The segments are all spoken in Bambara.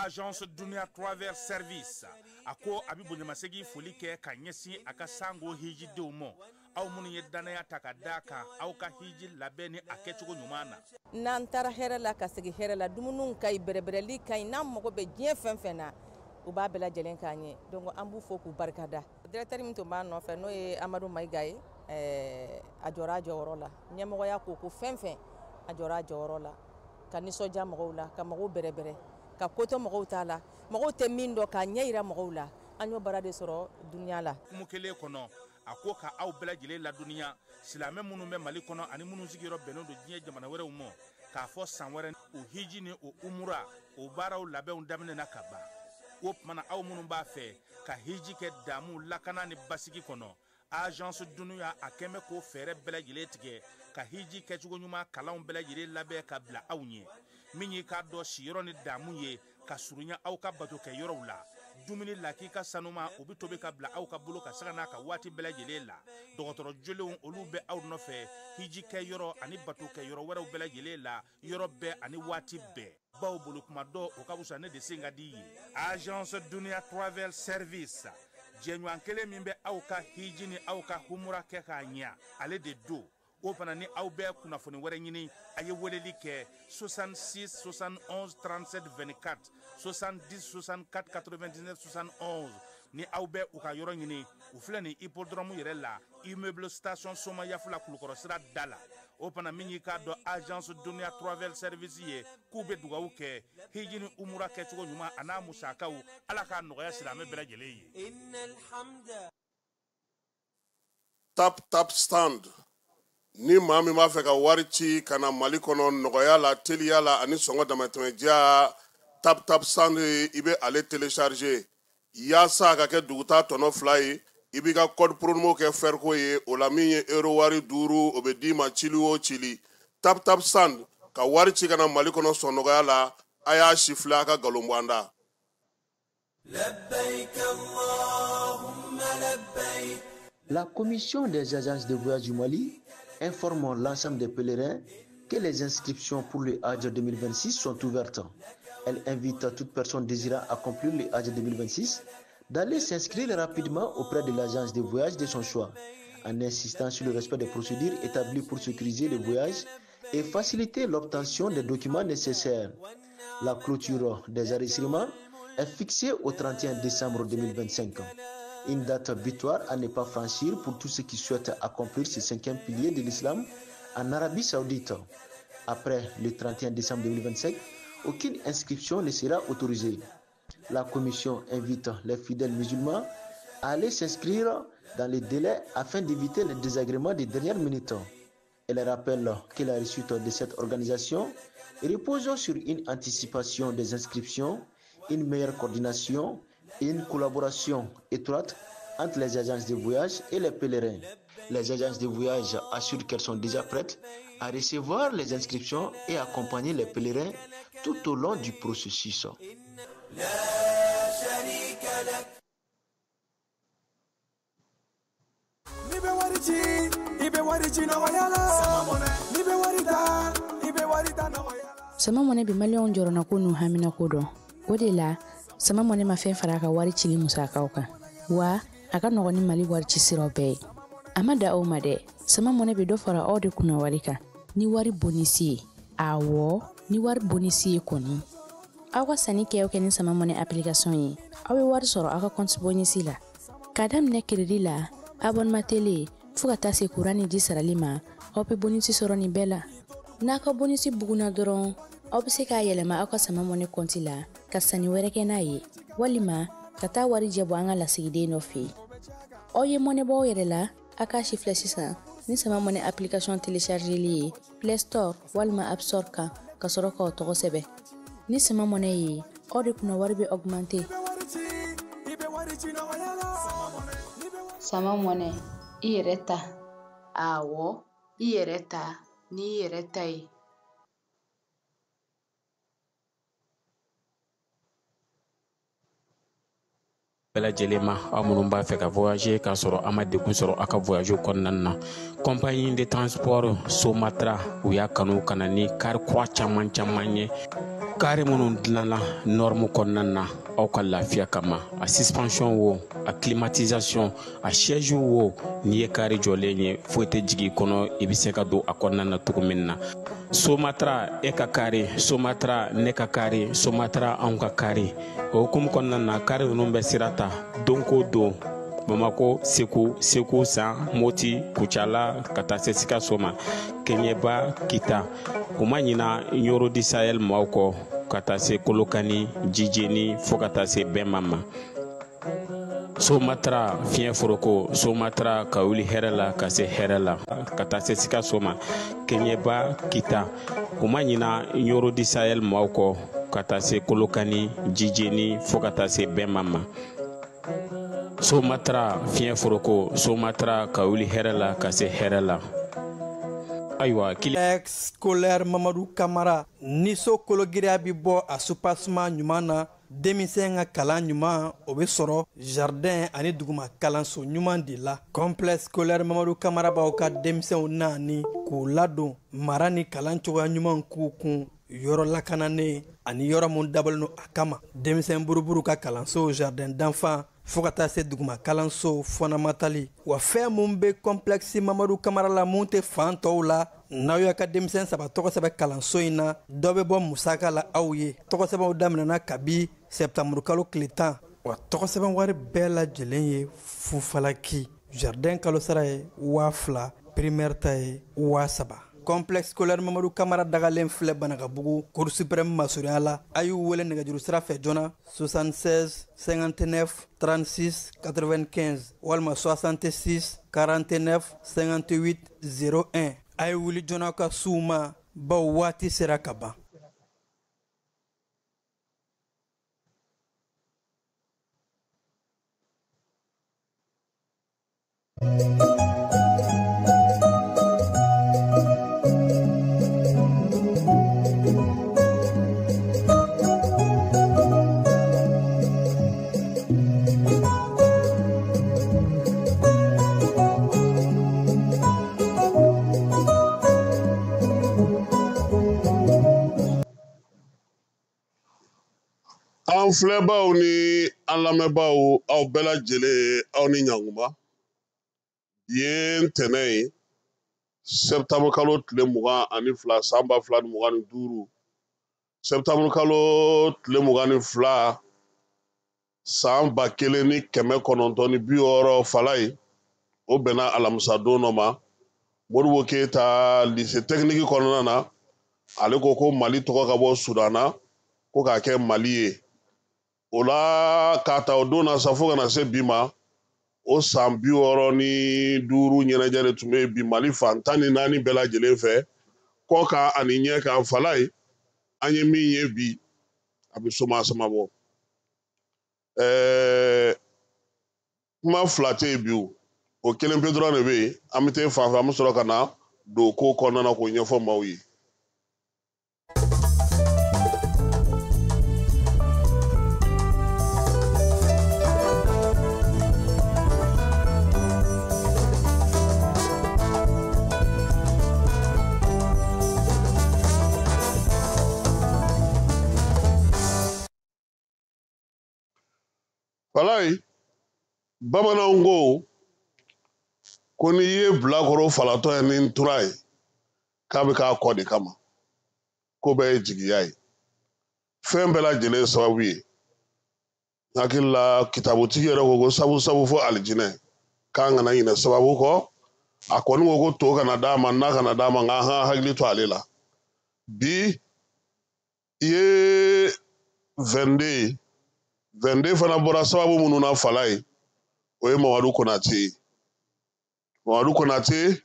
Agence Dunia Travel Service ako abibu nyamasegi folike ka nyesi aka sango hiji deumo au munu ye danaya takadaka au ka hiji labeni akechugo nyumana nan tara hera la ka segi hera la dumunun kay berebereli kay nam mogo be dien fenfena u ba bela jelen kanye donc ambu foku barkada directeur mi to ba no fe no e Amadou Maïgaye ajora joro la nyemogo ya ko fenfen ajora joro la kaniso ja mogo la ka mogo berebere ka koto mogo tala mogo te mindo ka nyeira mogo la anyo barade soro dunya la mukele kono ako ka aw bela jele la dunya silame munu be Mali kono ani munu sigiro beno do diye jamana were umo ka fo sanwere o hiji ni o umura o baraw labe on damne na kaba o mana aw munu ba fe ka hiji ke damu lakana ni basigi kono Agence Dunia akeme ko fere bela jele tige ka hiji ke chugo nyuma kalaw bela jele labe ka bla awnye minyi ka do shiro ni damu ye ka surunya aw ka bato ke yoro la dumuni lakika sanuma obi tobe ka bla aw ka bulu ka sagana ka wati bela jele la dogotoro jolewun olu be aw no fe hiji ke yoro ani bato ke yoro wera bela jele la yoro be ani wati be baw bulu kuma do o ka busa ne de singa di Agence Dunia Travel Service jenyu ankele mimbe aw ka hiji ni aw ka humura ke ka nya ale de do o fana ni aw be kunafoni wɛrɛ ɲini a ye weleli kɛ 66 71 37 24 70 64 99 71 ni aw bɛ u ka yɔrɔ ɲini u filɛ ni hippodrome yɛrɛ la immeuble station Soma Yafula Kulukɔrɔ sira da la o fana min y'i k'a dɔn Agence Dunia Travel Service ye k'u bɛ dugawu kɛ hiji ni umura kɛcogo ɲuman a n'a musakaw ala k'a nɔgɔya silamɛ bɛɛ lajɛlen ye. Tap stand ni maa min b'a fɛ ka wari ci ka na Mali kɔnɔ nɔgɔya la teliya la ani sɔngɔ damatɛmɛdiya tap stand i bɛ ale télécharger yaasa a ka kɛ duguta tɔnɔ 2 ye i b'i ka code promo kɛ ferko ye o la min ye euro wari 5 o bɛ d'i ma cili o cili tap stand ka wari ci ka na Mali kɔnɔ sɔn nɔgɔya la a y'a siffler a ka galon bɔ an da. La commission des agences de voyage du Mali informe l'ensemble des pèlerins que les inscriptions pour le Hajj 2026 sont ouvertes. Elle invite toute personne désirant accomplir le Hajj 2026 d'aller s'inscrire rapidement auprès de l'agence de voyage de son choix, en insistant sur le respect des procédures établies pour sécuriser le voyage et faciliter l'obtention des documents nécessaires. La clôture des enregistrements est fixée au 31 décembre 2025. Une date butoir à ne pas franchir pour tous ceux qui souhaitent accomplir ce 5e pilier de l'islam en Arabie Saoudite. Après le 31 décembre 2025, aucune inscription ne sera autorisée. La commission invite les fidèles musulmans à aller s'inscrire dans les délais afin d'éviter les désagréments des dernières minutes. Elle rappelle que la réussite de cette organisation repose sur une anticipation des inscriptions, une meilleure coordination et une collaboration étroite entre les agences de voyage et les pèlerins. Les agences de voyage assurent qu'elles sont déjà prêtes à recevoir les inscriptions et accompagner les pèlerins tout au long du processus. Sama mone bi malion jorona ko nu hamina ko do odela sama mone ma fen fara ka wari cili musakaw kan wa aka no ni Mali wari ci siro be amada o made sama mone bi do fara o de kuna wari ka ni wari bonisi awo ni wari bonisi koni awa sani ke o ken sama mone application yi awe wari soro aka compte bonisi la kadam ne credit la abonnement télé fuka tase kurani di saralima o pe bonisi soro ni bela naka bonisi buguna doron obse ka yelema aka sama mone konti la ka sani were ke na ye walima kata wari jebo anga la sigide no fi oye mone bo yere la aka shifle sisa ni sama mone application télécharger li Play Store walma App Store ka soro ko to sebe ni sama mone yi odi kuna wari be augmenter sama mone ireta awo ireta ni iretai bela jelema amunun b'a fɛ ka voyager ka sɔrɔ ama degun sɔrɔ aka voyage kɔnɔna na compagnie de transport Somatra u y'a kanu kana ni car kura caman ye kare minnu dilanna norme kɔnɔna na aw ka lafiya kama a suspension wo a climatisation a siège wo n'i ye kare jɔlen ye foyi tɛ jigin kɔnɔ i bɛ se ka don a kɔnɔna na cogo min na Somatra e ka kare Somatra ne ka kare Somatra anw ka kare o hukumu kɔnɔna na kare ninnu bɛ sira ta don ko don Bamako, Segu, San, Moti, Kucala, ka taa se Sikaso ma Keɲeba, Kita o ma ɲina Yoro di Sahel maaw kɔ ka taa se Kolokani, Jijeni fo ka taa se Bɛnma ma Somatra fiɲɛ foroko Somatra ka wuli hɛrɛ la ka se hɛrɛ la ka taa se Sikaso ma Keɲeba, Kita o ma ɲina Yoro di Sahel maaw kɔ ka taa se Kolokani, Jijeni fo ka taa se Bɛnma ma Somatra fiɲɛ foroko Somatra ka wuli hɛrɛ la ka se hɛrɛ la ayiwa scolaire Mamadou Kamara niso kologiriya bi bɔ a supasuma ɲuman na denmisɛn ka kalan ɲuman o bɛ sɔrɔ jardin ani duguma kalanso ɲuman de la complexe scolaire Mamadou Kamara b'aw ka denmisɛnw naani k'u ladon mara ni kalan cogoya ɲuman k'u kun yɔrɔ lakananen ani yɔrɔ mun dabɔlen don a kama denmisɛn buruburu ka kalanso jardin d'enfant fo ka taa se duguma kalanso fondamentali wa fɛn mun bɛ complexe Mamadou Kamara la mun tɛ fan tɔw la n'aw y'a ka denmisɛn saba tɔgɔ sɛbɛn kalanso in na dɔ bɛ bɔ musaka la aw ye tɔgɔ sɛbɛnw daminɛna kabi septembre kalo tile 10 wa tɔgɔ sɛbɛn wari bɛɛ lajɛlen ye fufalaki jardin kalo sara ye 2000 primaire ta ye 3000 complexe scolaire Mamadou Kamara dagalen filɛ Banagabugu cour suprême masurunya la a y'u wele nɛgɛjuru sira fɛ joona 76 59 36 95 walima 66 49 58 01 a ye wuli joona ka suw ma baw waati sera ka ban An filɛbaaw ni an lamɛnbaaw aw bɛɛ lajɛlen aw ni ɲankuma ye ntɛnɛn ye septembre kalo tile 22 san 2025 septembre kalo tile 22 san 1960 Falaye o bɛnna alamisa don dɔ ma Modibo Keyita lycée technique kɔnɔna na ale ko Mali tɔgɔ ka bɔ Sudana ko k'a kɛ Mali ye o la k'a ta o don na sa fo kana se bi ma o san 65 ɲɛnajɛ de tun bɛ bi Mali fan 14 bɛɛ lajɛlen fɛ kɔ kan ani ɲɛ kan Falaye an ye min ye bi a bɛ soma sama bɔ kuma fila tɛ yen bi o kelen pe dɔrɔn de bɛ yen an bɛ taa fan fɛ an bɛ sɔrɔ ka na don ko kɔnɔna na k'o ɲɛfɔ maaw ye. Falaye bamananw ko n'i ye bilakoro falatɔ ye ni ntura ye k'a bɛ k'a kɔ de kama ko bɛɛ ye jigiya ye fɛn bɛɛ lajɛlen sababu ye n hakili la kitabutigi yɛrɛ ko sabu fo alijinɛ k'an kana ɲinɛ sababu kɔ a kɔni ko to kana d'a ma n'a kana d'a ma nka an hakili to ale la bi i ye 22 fana bɔra sababu minnu na Falaye o ye Mamadu Konate ye Mamadu Konate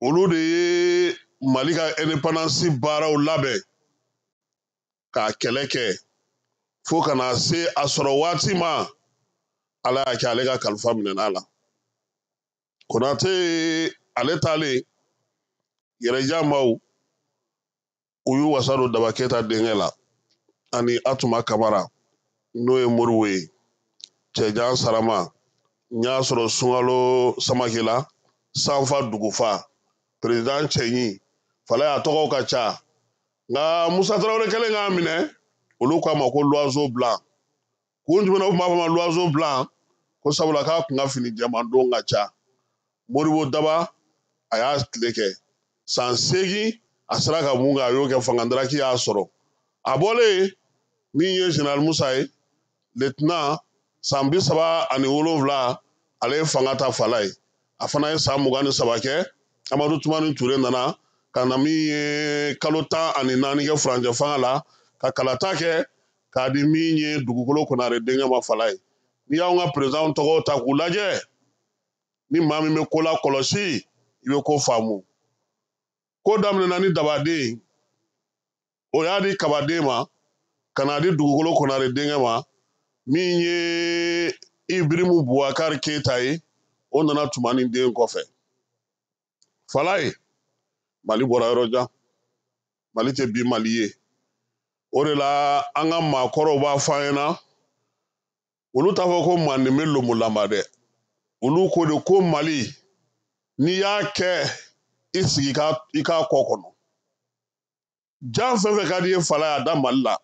olu de ye Mali ka indépendance baaraw labɛn k'a kɛlɛ kɛ fo kana se a sɔrɔ waati ma Ala y'a kɛ ale ka kalifa minɛn'a la Konate ale taalen yɛrɛja maaw u y'u wasa don Daba Keyita denkɛ la ani Atuma Kamara n'o ye Moribo ye Cɛjan Sarama n y'a sɔrɔ Sunkalo Samakela Sanfa Dugufa président Cɛɲi Falaye a tɔgɔw ka ca nga Musa Traoré kelen nga minɛ olu ko a ma ko l'oiseau blanc kun jumɛn u ma fɔ ma l'oiseau blanc ko sabula k'a kun ka fini jɛman don ka ca Modibo Daba a y'a tile kɛ san 8 a sera ka mun kɛ a y'o kɛ fangadaraki y'a sɔrɔ a bɔlen min ye Général Musa ye lieutenant san 37 ale ye fanga ta Fala ye a fana ye san 23 kɛ Amadu Tumani Ture nana ka na min ye kalo 14 kɛ furancɛ fanga la ka kalata kɛ k'a di min ye Dugukolo Konare denkɛ ma Fala ye n'i y'anw ka président tɔgɔw ta k'u lajɛ ni maa min bɛ ko la kɔlɔsi i bɛ ko faamu ko daminɛna ni Dabaden o y'a di Kabaden ma ka n'a di Dugukolo Konare denkɛ ma min ye Ibirimu Boubacar Keita ye o nana Tumani den kɔfɛ Fala ye Mali bɔra yɔrɔ jan Mali tɛ bi Mali ye o de la an ka maakɔrɔw b'a fɔ an ɲɛna olu t'a fɔ ko Manden bɛ lomolanba dɛ olu ko de ko Mali n'i y'a kɛ i sigi i k'a kɔ kɔnɔ jan fɛn fɛn ka di ye Fala y'a da Mali la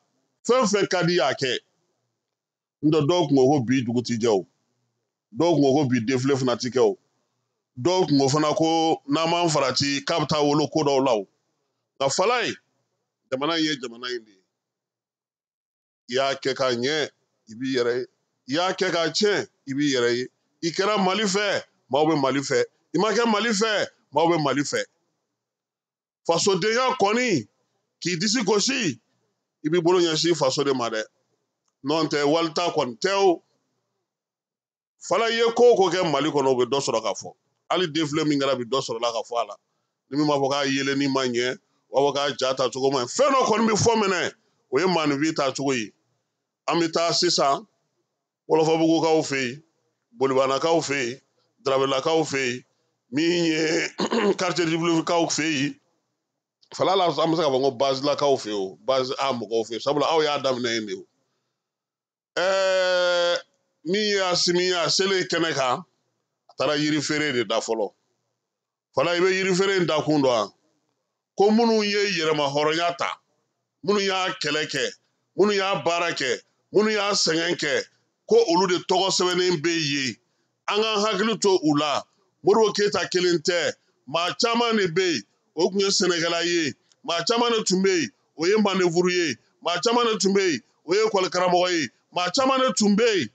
fɛn fɛn ka di y'a kɛ n'o dɔw kun ko bi dugu ti jɛ o dɔw kun ko bi defile fana ti kɛ o dɔw kun ko fana ko n'an m'an farati k'a bɛ taa wolo ko dɔw la o nka Fala ye jamana in ye jamana in de ye i y'a kɛ ka ɲɛ i b'i yɛrɛ ye i y'a kɛ ka tiɲɛ i b'i yɛrɛ ye i kɛra Mali fɛ maaw bɛ Mali fɛ i ma kɛ Mali fɛ maaw bɛ Mali fɛ fasodenya kɔni k'i disi gosi i b'i bolo ɲɛsin faso de ma dɛ n'o tɛ walita kɔni tɛ o Fala ye ko o ko kɛ Mali kɔnɔ o bɛ dɔ sɔrɔ ka fɔ hali defile min kɛra bi dɔ sɔrɔla ka fɔ a la ni min b'a fɔ k'a yelenni ma ɲɛ u b'a fɔ k'a ja ta cogo ma ɲi fɛn dɔ kɔni bɛ fɔ mɛnɛ o ye maanifin ta cogo ye an bɛ taa sisan Wɔlɔfɔbugukaw fɛ yen Bolibanakaw fɛ yen Darabelakaw fɛ yen min ye quartier républicain fɛ yen Fala la an bɛ se k'a fɔ ko bazilakaw fɛ yen o base A mɔgɔw fɛ yen sabula aw y'a daminɛ yen de o min ye Asimi ye a selen kɛnɛ kan a taara yiri feere de da fɔlɔ Fala i bɛ yiri feere in da kun dɔn wa ko minnu ye yɛrɛma hɔrɔnya ta minnu y'a kɛlɛ kɛ minnu y'a baara kɛ minnu y'a sɛgɛn kɛ ko olu de tɔgɔ sɛbɛnnen bɛ yen an k'an hakili to u la Modibo Keyita kelen tɛ maa caman de bɛ yen o tun ye sɛnɛkɛla ye maa caman de tun bɛ yen o ye mandefuru ye maa caman de tun bɛ yen o ye ekɔlikaramɔgɔ ye maa caman de tun bɛ yen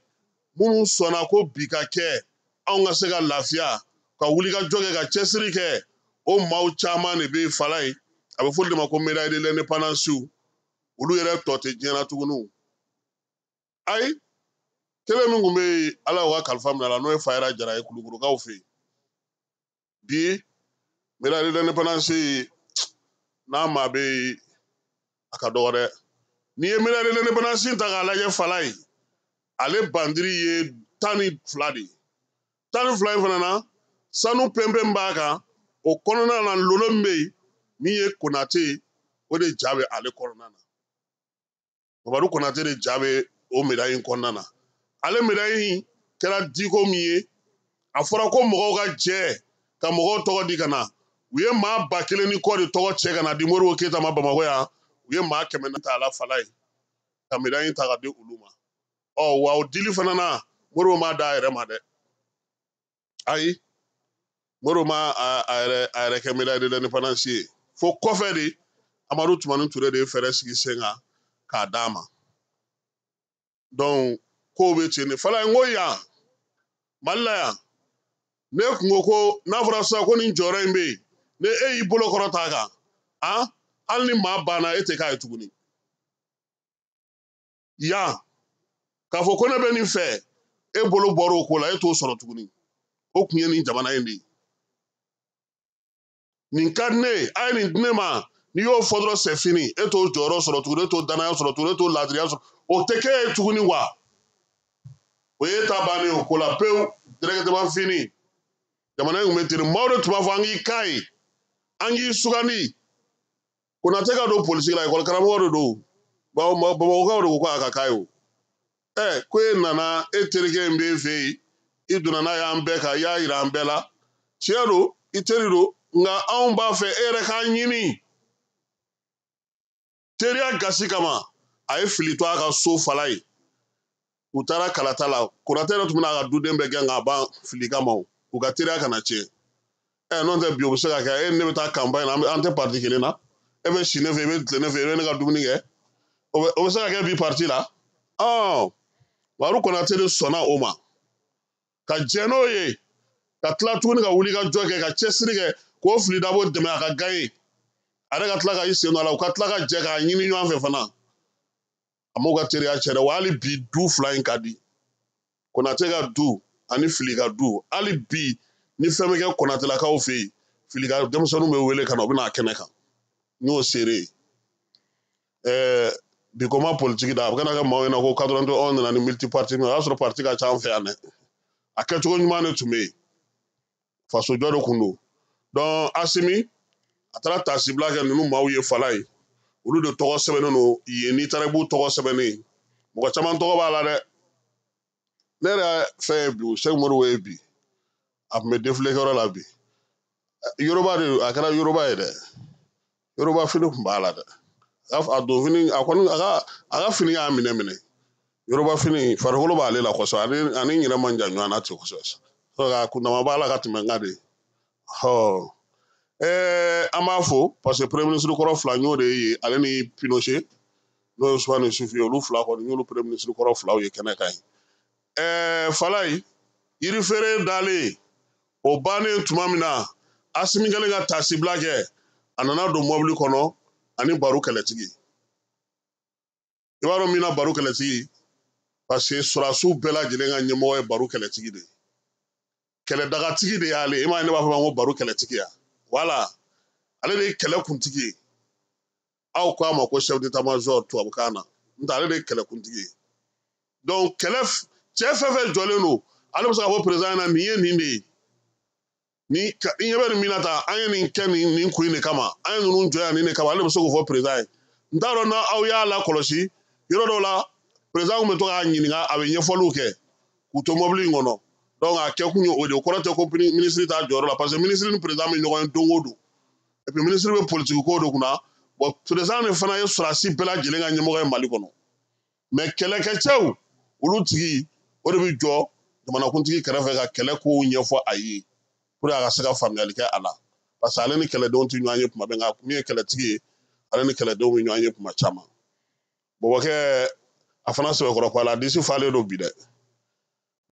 minnu sɔnna ko bi ka kɛ anw ka se ka lafiya ka wulikajɔ kɛ ka cɛsiri kɛ o maaw caman de bɛ Fala ye a bɛ fɔ olu de ma ko médaille de l'indépendance olu yɛrɛ tɔ tɛ diɲɛ na tuguni ayi kelen min tun bɛ yen ala y'o ka kalifa minɛ a la n'o ye Fayera Jara ye Kulukurukaw fɛ yen bi médaille de l'indépendance n'a maa bɛ yen a ka dɔgɔ dɛ n'i ye médaille de l'indépendance ta k'a lajɛ Fala ye ale bandiri ye 12 de ye 12 in fana na sanu pɛnpɛn b'a kan o kɔnɔna na lolo min bɛ yen min ye Konate o de ja bɛ ale kɔnɔna na Mamadu Konate de ja bɛ o médaille in kɔnɔna na ale médaille in kɛra diko min ye a fɔra ko mɔgɔw ka jɛ ka mɔgɔw tɔgɔ di ka na u ye maa 1000 ni kɔ de tɔgɔ cɛ ka na di Modibo Keyita ma Bamakɔ yan u ye maa 100 ta a la Fala ye ka médaille in ta ka di olu ma wa o dili fana na Modibo m'a da a yɛrɛ ma dɛ ayi Modibo ma a yɛrɛ kɛ médaille de l'indépendance ye fo kɔfɛ de Amadu Tumani Ture de ye fɛɛrɛ sigi sen kan k'a d'a ma donc kow bɛ ten de Fala n ko yan Mali la yan ne kun ko n'a fɔra sisan ko nin jɔyɔrɔ in bɛ yen ni e y'i bolo kɔrɔ t'a kan hali ni maa banna e tɛ k'a ye tuguni yan k'a fɔ ko ne bɛ nin fɛ e bolo bɔra o ko la e t'o sɔrɔ tuguni o tun ye nin jamana in de ye nin ka di ne ye a ye nin di ne ma n'i y'o fɔ dɔrɔn c'est fini e t'o jɔyɔrɔ sɔrɔ tuguni e t'o danaya sɔrɔ tuguni e t'o laadiriya sɔrɔ o tɛ kɛ ye tuguni wa o ye ta bannen o ko la pewu directement fini jamana in tun bɛ ten maaw de tun b'a fɔ an k'i k'a ye an k'i sugandi Konate ka don polisi la ekɔlikaramɔgɔ de don Bamakɔkaw de ko k'a ka k'a ye o ko e nana e terikɛ in b'e fɛ yen i donna n'a y'an bɛɛ kan i y'a jira an bɛɛ la tiɲɛ don i teri don nka anw b'a fɛ e yɛrɛ k'a ɲini teriya gasi kama a ye fili to a ka so fala ye u taara kalata la konate yɛrɛ tun bɛna a ka duden bɛɛ gɛn k'a ban fili kama u ka teriya kana tiɲɛ n'o tɛ bi o bɛ se ka kɛ ne bɛ taa campagne na an tɛ parti kelen na e bɛ si ne fɛ i bɛ tile ne fɛ i bɛ ne ka dumuni kɛ o bɛ se ka kɛ bi parti la Baru Konate de sɔnna o ma ka jɛ n'o ye ka tila tuguni ka wuli ka jɔ kɛ ka cɛsiri kɛ k'o fili dabo dɛmɛ a ka gan ye a yɛrɛ ka tila ka i sen don a la u ka tila ka jɛ k'a ɲini ɲɔgɔn fɛ fana a m'o ka teriya cɛ dɛ wa hali bi du fila in ka di Konate ka du ani fili ka du hali bi ni fɛn bɛ kɛ Konatelakaw fɛ yen fili ka denmisɛnninw bɛ wele ka na u bɛ n'a kɛnɛ kan n'o seere bi ko ma politique da a bɛ kana kɛ maaw ɲɛna ko 91 nana ni multiparti o y'a sɔrɔ parti ka ca an fɛ yan dɛ a kɛcogo ɲuman de tun bɛ yen faso jɔ de tun don donc Asimi a taara tasibila kɛ ninnu maaw ye fala ye olu de tɔgɔ sɛbɛnnen don yen n'i taara i b'u tɔgɔ sɛbɛnnen mɔgɔ caman tɔgɔ b'a la dɛ ne yɛrɛ fɛn ye bi Sɛki Modibo ye bi a tun bɛ défilé kɛyɔrɔ la bi Yoruba de a kɛra Yoruba ye dɛ Yoruba fini tun b'a la dɛ a don fini a kɔni a ka fini y'a minɛ Yoruba fini farikolo b'ale la kosɛbɛ ani n yɛrɛ man jan ɲɔgɔn na ten kosɛbɛ a kundama b'a la ka tɛmɛ n ka de an b'a fo parce que premier ministre kɔrɔ fila n y'o de ye ale ni Pinochet n'o ye Usumani Yusufu ye olu fila kɔni n y'olu premier ministre kɔrɔ filaw ye kɛnɛ kan ye Falaye yiri feere dalen o bannen tuma min na Asimi kɛlen ka tasibila kɛ a nana don mɔbili kɔnɔ ani Baro kɛlɛtigi i b'a dɔn min na Baro kɛlɛtigi parce que surasiw bɛɛ lajɛlen ka ɲɛmɔgɔ ye Baro kɛlɛtigi de ye kɛlɛdagatigi de y'ale i m'a ye ne b'a fɔ ma ko Baro kɛlɛtigi ya voilà ale de ye kɛlɛ kuntigi ye aw ko a ma ko chef d'état-major tubabukan na n'o tɛ ale de ye kɛlɛ kuntigi ye donc kɛlɛ cɛ fɛn fɛn jɔlen don ale bɛ se ka fɔ président ɲɛna nin ye nin de ye ni i ɲɛ bɛ nin min na tan an ye nin kɛ nin kun in de kama an ye ninnu jɔ yan nin de kama ale bɛ se k'o fɔ président ye n t'a dɔn n'aw y'a lakɔlɔsi yɔrɔ dɔw la président kun bɛ to k'a ɲininka a bɛ ɲɛfɔliw kɛ k'u to mɔbili in kɔnɔ donc a kɛ kun ye o de ye o kɔrɔ tɛ ko ministre t'a jɔyɔrɔ la parce que ministre ni président bɛ ɲɔgɔn ye don o don et puis ministre bɛ politique ko de kunna bon président de fana ye surasi bɛɛ lajɛlen ka ɲɛmɔgɔ ye Mali kɔnɔ mais kɛlɛkɛcɛw olu tigi o de bɛ jɔ jamanakuntigi kɛrɛfɛ ka kɛlɛ kow ɲɛfɔ a ye pour que a ka se ka faamuyali kɛ a la parce que ale ni kɛlɛdenw tɛ ɲɔgɔn ye tuma bɛɛ nka min ye kɛlɛtigi ye ale ni kɛlɛdenw bɛ ɲɔgɔn ye tuma caman Bɔbɔkɛ a fana sɛbɛkɔrɔ ko la disi falen don bi dɛ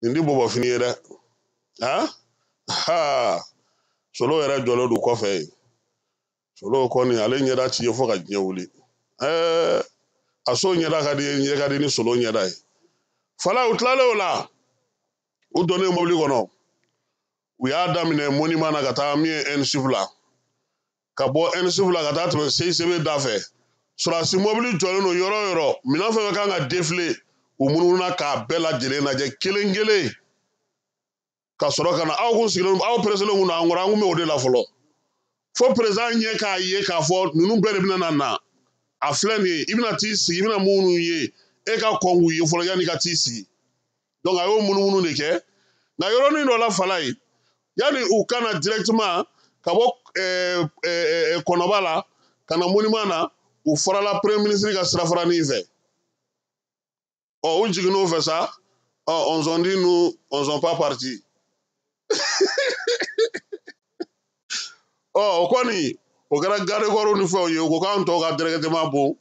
nin di bɔbɔ fini ye dɛ Solo yɛrɛ jɔlen don kɔfɛ yen Solo kɔni ale ɲɛda ci ye fo ka diɲɛ wuli a so ɲɛda ka di ni Solo ɲɛda ye Falaye u tilalen o la u donnen mobili kɔnɔ u y'a daminɛ monument na ka taa min ye N-Sup la ka bɔ N-Sup la ka taa tɛmɛ CICB da fɛ surasi mobili jɔlen don yɔrɔ o yɔrɔ minɛn fɛn fɛn kan ka défilé u munumuna k'a bɛɛ lajɛlen lajɛ kelen kelen ka sɔrɔ ka na aw kun sigilen aw peresilen kun don an kɔrɔ an kun bɛ o de la fɔlɔ fo président ɲɛ k'a ye k'a fɔ ninnu bɛɛ de bɛna na a filɛ nin ye i bɛna t'i sigi i bɛna minnu ye e ka kɔn k'u ye fɔlɔ yanni i ka t'i sigi donc a y'o munumunu de kɛ nka yɔrɔnin dɔ la Falaye yanni u ka na directement ka bɔ kɔnɔba la ka na monument na u farala premier ministre ka sirafaranin fɛ u jiginn'o fɛ sa on ont dit nous on sont pas partis o kɔni o kɛra garde corps ni fɛnw ye u ko k'an tɔw ka directement bon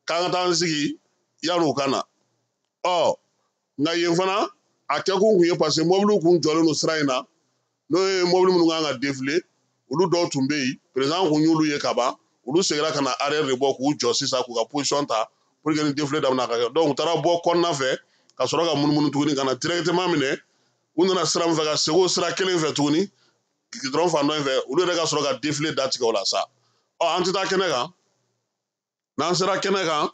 k'an ka taa an sigi yanni u ka na nka yen fana a kɛkun kun ye parce que mobiliw kun jɔlen don sira in na n'o ye mobili minnu kan ka défilé olu dɔw tun bɛ yen président kun y'olu ye ka ban olu seginna ka na arrière de bɔ k'u jɔ sisan k'u ka position ta pour que ni défilé daminɛ ka kɛ donc u taara bɔ kɔnɔna fɛ ka sɔrɔ ka munumunu tuguni ka na directement minɛ u nana sira min fɛ ka segin o sira kelen fɛ tuguni gidɔrɔn fan dɔ in fɛ olu yɛrɛ ka sɔrɔ ka défilé datigɛ o la sa an tɛ taa kɛnɛ kan n'an sera kɛnɛ kan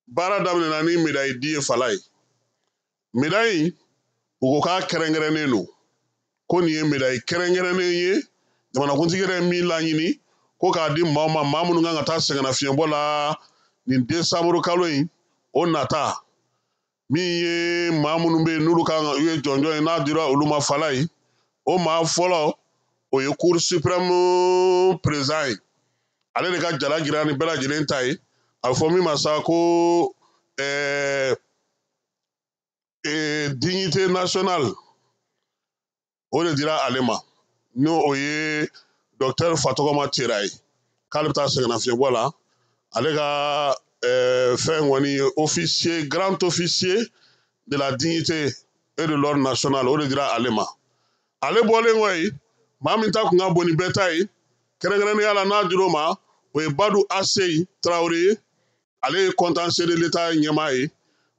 baara daminɛna ni médaille di ye Falaye médaille u ko k'a kɛrɛnkɛrɛnnen don ko nin ye médaille kɛrɛnkɛrɛnnen ye jamanakuntigi yɛrɛ ye min laɲini ko k'a di maa ma maa minnu kan ka taa sɛgɛnnafiɲɛbɔ la nin décembre kalo in o nata min ye maa minnu bɛ yen n'olu kan u ye jɔnjɔn ye n'a dira olu ma Falaye o maa fɔlɔ o ye cour suprême président ye ale de ka jala gira ni bɛɛ lajɛlen ta ye a bɛ fɔ min ma sa ko dignité nationale o de dira ale ma n'o o ye docteur Fatɔgɔma Tera ye k'ale bɛ taa sɛgɛnnafiɲɛbɔ la ale ka fɛn kɔni ye officier grand officier de la dignité et de l'ordre national o de dira ale ma ale bɔlen kɔ yen maa min ta kun ka bon ni bɛɛ ta ye kɛrɛnkɛrɛnnenya la n'a dir'o ma o ye Badu Aseyi Traoré ye ale ye contentieux de l'État ɲɛmaa ye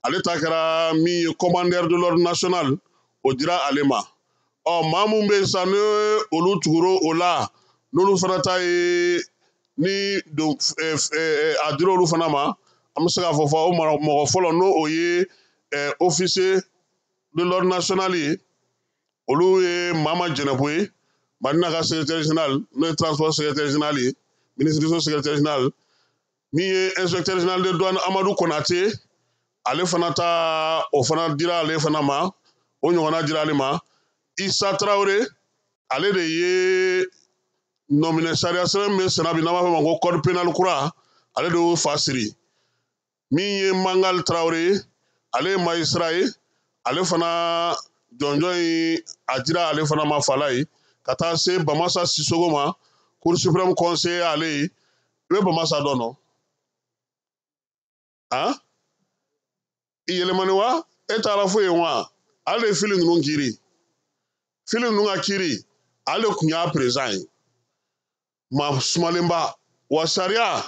ale ta kɛra min ye commandeur de l'ordre national o dira ale ma maa mun bɛ yen sisan ni olu tugura o la n'olu fana ta ye ni a dira olu fana ma an bɛ se k'a fɔ o mɔgɔ fɔlɔ n'o o ye officier de l'ordre national ye olu ye Mama Jɛnɛbu ye Marina ka secrétaire général n'o ye transport secrétaire général ye ministre secrétaire général min ye inspecteur général de douane Amadou Konate ale fana ta o fana dira ale fana ma o ɲɔgɔnna dira ale ma Issa Traoré ale de ye nominé sariya sɛbɛn min sɛnɛ bi n'an b'a fɔ o ma ko code pénal kura ale de y'o fa siri min ye Mangal Traoré ale ye magistrat ye ale fana jɔnjɔn in a dira ale fana ma fala ye ka taa se Bamasa Sissoco ma cour suprême conseiller ale ye i bɛ Bamasa dɔn no i yɛlɛmani wa e taara foyi ye wa ale de ye fili ninnu kiiri fili ninnu ka kiiri ale kun y'a président ye maa sumalenba wa sariya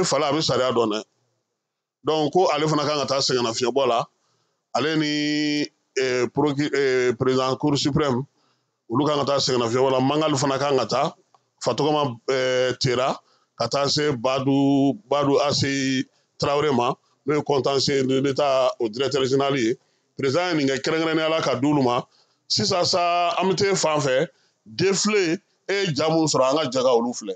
fala a bɛ sariya dɔn dɛ donc ko ale fana kan ka taa sɛgɛnnafiɲɛbɔ la ale ni président cour suprême olu kan ka taa sɛgɛnnafiɲɛbɔ la Mangal fana kan ka taa Fatɔgɔma Tera ka taa se Badu Aseyi Traoré ma n'o ye contentieux de l'État o directeur général ye président ye nin kɛ kɛrɛnkɛrɛnnenya la ka di olu ma sisan sa an bɛ taa fan fɛ défilé e ye ja mun sɔrɔ an ka jaga olu filɛ.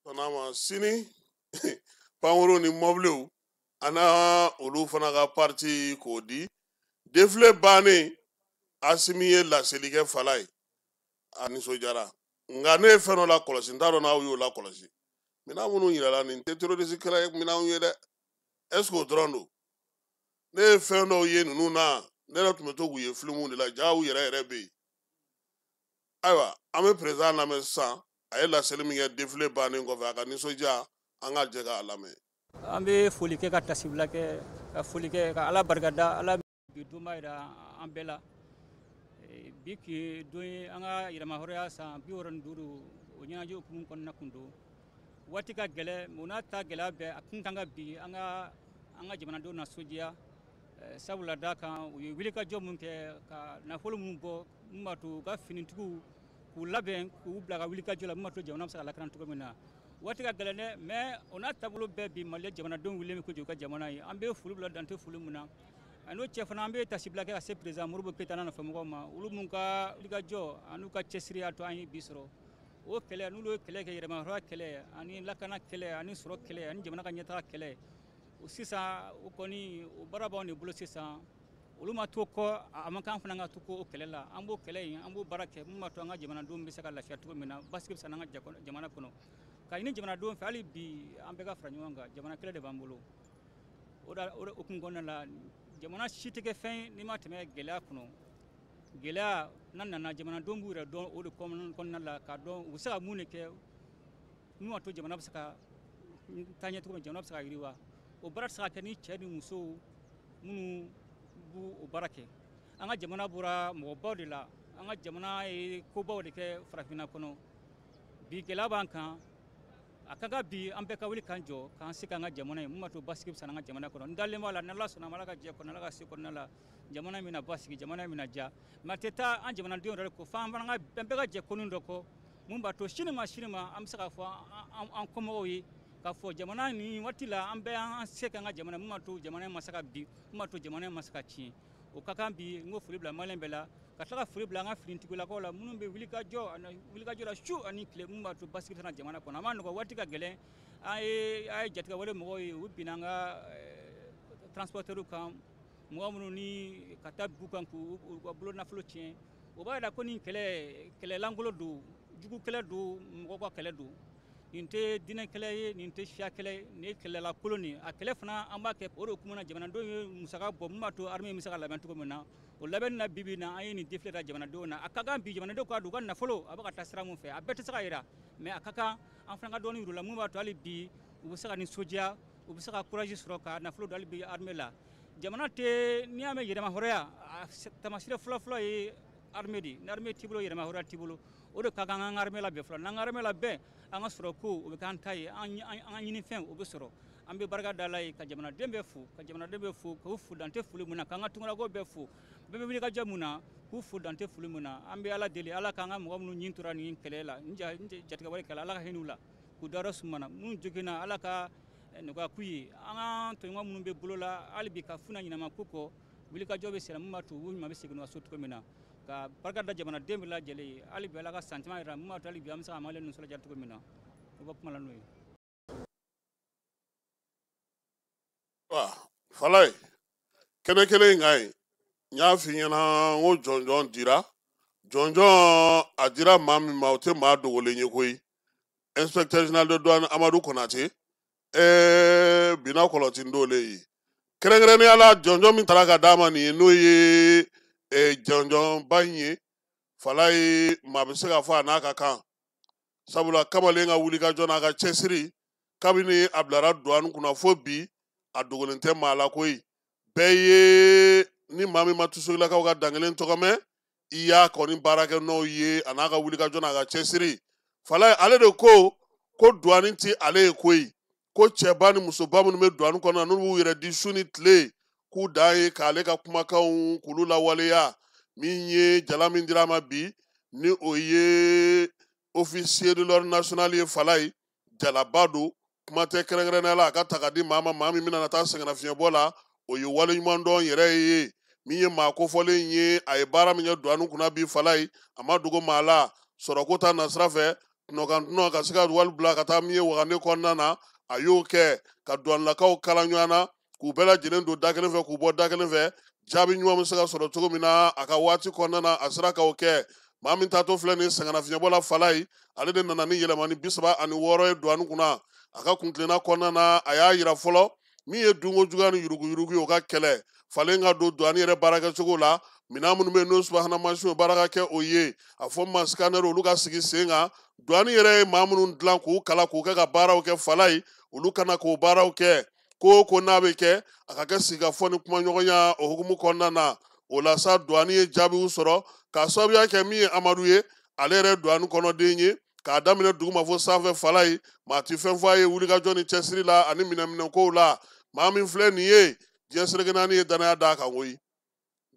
Tonama sini panworo ni mobile ana olu fana ka parti ko di defle bane Asimi ye laselikɛ fala ye a nisɔndiyara nka ne ye fɛn dɔ la kɔlɔsi n t'a dɔn n'aw y'o la kɔlɔsi minɛn minnu yirala nin tɛ terroriste kɛlɛ ye minɛnw ye dɛ est-ce que o dɔrɔn don ne ye fɛn dɔw ye ninnu na ne yɛrɛ tun bɛ to k'u ye filimuw de la ja u yɛrɛ bɛ yen ayiwa an bɛ président lamɛn sisan a ye laseli min kɛ défilé bannen kɔfɛ a ka nisɔndiya an ka jɛ ka a lamɛn. An bɛ foli kɛ ka tasibila kɛ ka foli kɛ ka Ala barikada Ala bi donba yira an bɛɛ la bi ki don ye an ka yɛrɛmahɔrɔnya san 65 o ɲɛnajɛ hukumu kɔnɔna kun don waati ka gɛlɛ mun n'a ta gɛlɛya bɛɛ a kun kan ka bi an ka jamanadenw na sodiya sabula da kan u ye wulikajɔ mun kɛ ka nafolo mun bɔ mun b'a to u ka finitigiw k'u labɛn k'u bila ka wulikajɔ la mun b'a to jamana bɛ se ka lakana cogo min na waati ka gɛlɛn dɛ mais o n'a taabolo bɛɛ bi Mali jamanadenw wulilen bɛ kojugu ka jamana ye an bɛ foli bila dante foli mun na a n'o cɛ fana an bɛ tasibila kɛ ka se président Modibo Keyita n'a nɔfɛmɔgɔw ma olu mun ka wulikajɔ an'u ka cɛsiri y'a to an ye bi sɔrɔ o kɛlɛ n'olu ye kɛlɛ kɛ yɛrɛmahɔrɔnya kɛlɛ ani lakana kɛlɛ ani sɔrɔ kɛlɛ ani jamana ka ɲɛtaga kɛlɛ o sisan o kɔni o baara b'anw de bolo sisan olu ma to kɔ a man kan fana ka to ko o kɛlɛ la an b'o kɛlɛ in an b'o baara kɛ mun b'a to an ka jamanadenw bɛ se ka lafiya cogo min na basigi bɛ se an ka jamana kɔnɔ ka ɲini jamanadenw fɛ hali bi an bɛɛ ka fara ɲɔgɔn kan jamana kɛlɛ de b'an bolo o hukumu kɔnɔna la jamana si tɛ kɛ fɛn n'i ma tɛmɛ gɛlɛya kɔnɔ gɛlɛya n'a nana jamanadenw b'u yɛrɛ dɔn o de kɔnɔna la k'a dɔn u bɛ se ka mun de kɛ mun b'a to jamana bɛ se ka taa ɲɛ cogo min jamana bɛ se ka yiriwa o baara tɛ se ka kɛ ni cɛ ni musow minnu b'u o baara kɛ an ka jamana bɔra mɔgɔbaw de la an ka jamana ye kobaw de kɛ farafinna kɔnɔ bi gɛlɛya b'an kan a ka kan bi an bɛɛ ka wuli k'an jɔ k'an se k'an ka jamana ye mun b'a to basigi bɛ se an ka jamana kɔnɔ n dalen b'a la ni Ala sɔnna ma Ala ka jɛ kɔnɔ Ala ka se kɔnɔna la jamana in bɛna basigi jamana in bɛna ja mais a tɛ taa an jamanadenw yɛrɛ kɔ f'an fana an bɛɛ ka jɛ kɔni dɔ kɔ mun b'a to sini ma an bɛ se k'a fɔ an kɔmɔgɔw ye k'a fɔ jamana nin waati la an bɛɛ an se k'an ka jamana mun b'a to jamana in ma se ka bi mun b'a to jamana in ma se ka tiɲɛ o ka kan bi n ko foli bila maliyɛn bɛɛ la ka tila ka foli bila an ka finitigilakaw la minnu bɛ wulikajɔ la su ani tile mun b'a to basigi tɛna jamana kɔnɔ a ma nɔgɔ waati ka gɛlɛn a ye jatigɛ wale mɔgɔw ye u binna an ka transporteurs kan mɔgɔ minnu ni ka taa bugu kan k'u ka bolo nafolo tiɲɛ o b'a jira ko nin kɛlɛlankolon don jugu kɛlɛ don mɔgɔw ka kɛlɛ don nin tɛ diinɛ kɛlɛ ye nin tɛ siya kɛlɛ ye nin ye kɛlɛlakolon de ye a kɛlɛ fana an b'a kɛ o de hukumu na jamanadenw ye musaka bɔ mun b'a to armée bɛ se ka labɛn cogo min na o labɛnni na bi na an ye nin défilé da jamanadenw na a ka kan bi jamanadenw ka don u ka nafolo a bɛ ka taa sira mun fɛ a bɛɛ tɛ se ka jira mais a ka kan an fana ka dɔɔni yir'u la mun b'a to hali bi u bɛ se ka nisɔndiya u bɛ se ka courage sɔrɔ ka nafolo don hali bi armée la jamana tɛ n'i y'a mɛn yɛrɛmahɔrɔnya a taamasiyɛn fɔlɔ ye armée de ye ni armée t'i bolo yɛrɛmahɔrɔnya t'i bolo o de ka kan an ka armée labɛn fɔlɔ n'an ka armée labɛn an ka sɔrɔ ko o bɛ k'an ta ye an ɲini fɛn o bɛ sɔrɔ an bɛ barika da Ala ye ka jamanaden bɛɛ fo k'u fo dante foli mun na k'an ka tungalakaw bɛɛ fo bɛɛ bɛ wulikajɔ mun na k'u fo dante foli mun na an bɛ Ala deli Ala k'an ka mɔgɔ minnu ɲin tora nin kɛlɛ la n jatigɛ wale kɛlɛ Ala ka hinɛ u la k'u dayɔrɔ suma na minnu joginna Ala ka nɔgɔya k'u ye an ka tɔɲɔgɔn minnu bɛ bolo la hali bi ka funa ɲinama ko kɔ wulikajɔ bɛ senna mun b'a to u ɲuman bɛ segin u ka so cogo min na ka barika da jamanaden bɛɛ lajɛlen ye hali bi Ala ka san caman yira mun b'a to hali bi an bɛ se ka maliyɛn ninnu nisɔndiya cogo min na o bɛ kuma la n'o ye. Falaye kɛnɛ kelen in kan yen n y'a f'i ɲɛna n ko jɔnjɔn dira jɔnjɔn a dira maa min ma o tɛ maa dogolen ye koyi inspecteur général de douane Amadu Konate bina kɔlɔti n t'ole ye kɛrɛnkɛrɛnnenya la jɔnjɔn min taara ka d'a ma nin ye n'o ye jɔnjɔnba in ye Falaye maa bɛ se ka fɔ a n'a ka kan sabula kamalen ka wulikajɔ n'a ka cɛsiri kabini a bilara douane kunna fo bi a dogolen tɛ maa la koyi bɛɛ ye ni maa min ma tusogilakaw ka dankelen tɔgɔ mɛn i y'a kɔni baara kɛ n'o ye a n'a ka wulikajɔ n'a ka cɛsiri Falaye ale de ko douane ti ale ye koyi ko cɛba ni musoba minnu bɛ douane kɔnɔ n'u b'u yɛrɛ di su ni tile k'u dan ye k'ale ka kumakanw k'olu lawaleya min ye jala min dira a ma bi ni o ye officier de l'ordre national ye Falaye jalaba don kuma tɛ kɛrɛnkɛrɛnnenya la a ka ta ka di maa ma maa min bɛna taa sɛgɛnnafiɲɛbɔ la o ye waleɲuman dɔn yɛrɛ ye min ye maa kofɔlen ye a ye baara min kɛ douane kunna bi Falaye a ma dogo maa la sɔrɔko ta nasira fɛ tunɔkan ka se ka wali bila ka taa min ye Wagane kɔnɔna na a y'o kɛ ka douanelakaw kala ɲɔgɔn na k'u bɛɛ lajɛlen don da kelen fɛ k'u bɔ da kelen fɛ jaabi ɲuman bɛ se ka sɔrɔ cogo min na a ka waati kɔnɔna na a sera k'o kɛ maa min taatɔ filɛ nin sɛgɛnnafiɲɛbɔ la Falaye ale de nana ni yɛlɛmani 36 ye douane kunna a ka kuntilenna kɔnɔna na a y'a yira fɔlɔ min ye dunko juguya ni yuruguyurugu ye o ka kɛlɛ falen ka don douane yɛrɛ baarakɛcogo la mina minnu bɛ n'o subahana mansinw baara ka kɛ o ye a fɔ ma scanner olu ka sigi sen kan douane yɛrɛ ye maa minnu dilan k'u kala k'u kɛ ka baaraw kɛ fala ye olu kana k'o baaraw kɛ ko ko n'a bɛ kɛ a ka kɛ sigikafɔ ni kumaɲɔgɔnya o hukumu kɔnɔna na o la sa douane ye jaabiw sɔrɔ k'a sababuya kɛ min ye Amadu ye ale yɛrɛ douane kɔnɔden ye k'a daminɛ duguma fo sanfɛ fala ye maa ti fɛn fɔ a ye wulikajɔ ni cɛsiri la ani minɛminɛkow la maa min filɛ nin ye diɲɛ seleke naani ye danaya d'a kan koyi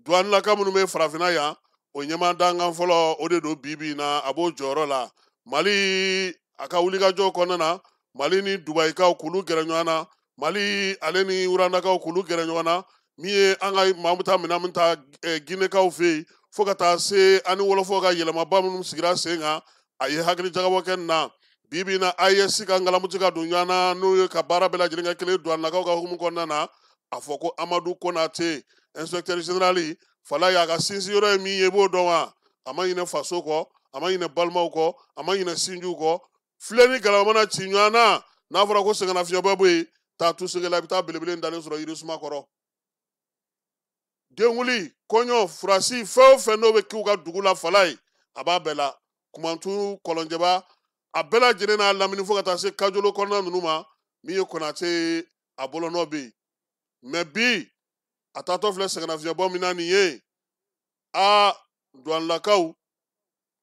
douane laka minnu bɛ farafinna yan o ɲɛmaa dankan fɔlɔ o de don bi na a b'o jɔyɔrɔ la Mali a ka wulikajɔ kɔnɔna na Mali ni Dubayikaw k'olu gɛrɛ ɲɔgɔn na Mali ale ni Urandakaw k'olu gɛrɛ ɲɔgɔn na min ye an ka maa bɛ taa minɛn min ta Ginekaw fɛ yen fo ka taa se ani wɔlɔfɔw ka yɛlɛmaba minnu sigira sen kan a ye hakili jagabɔ kɛ nin na bi na AES ka ngalamuti ka don ɲɔgɔn na n'o ye ka baara bɛɛ lajɛlen kɛ kelen douanelakaw ka hukumu kɔnɔna na a fɔ ko Amadu Konate inspecteur général fala y'a ka sinsin yɔrɔ ye min ye i b'o dɔn wa a ma ɲinɛ faso kɔ a ma ɲinɛ balimaw kɔ a ma ɲinɛ sinjiw kɔ filɛ ni galama mana ci ɲɔgɔn na n'a fɔra ko sɛgɛnnafiɲɛbɔ bɛ yen taa tu sege la i bɛ taa belebele in dalen sɔrɔ yirisuma kɔrɔ denwuli kɔɲɔ furasi fɛn o fɛn n'o bɛ k'u ka dugu la fala ye a b'a bɛɛ la Kumantu Kɔlɔnjɛba a bɛɛ lajɛlen n'a lamini fo ka taa se Kajolo kɔnɔna ninnu ma min ye Konate a bolonɔ bɛ yen mais bi a taatɔ filɛ sɛgɛnnafiɲɛbɔ min na nin ye douanelakaw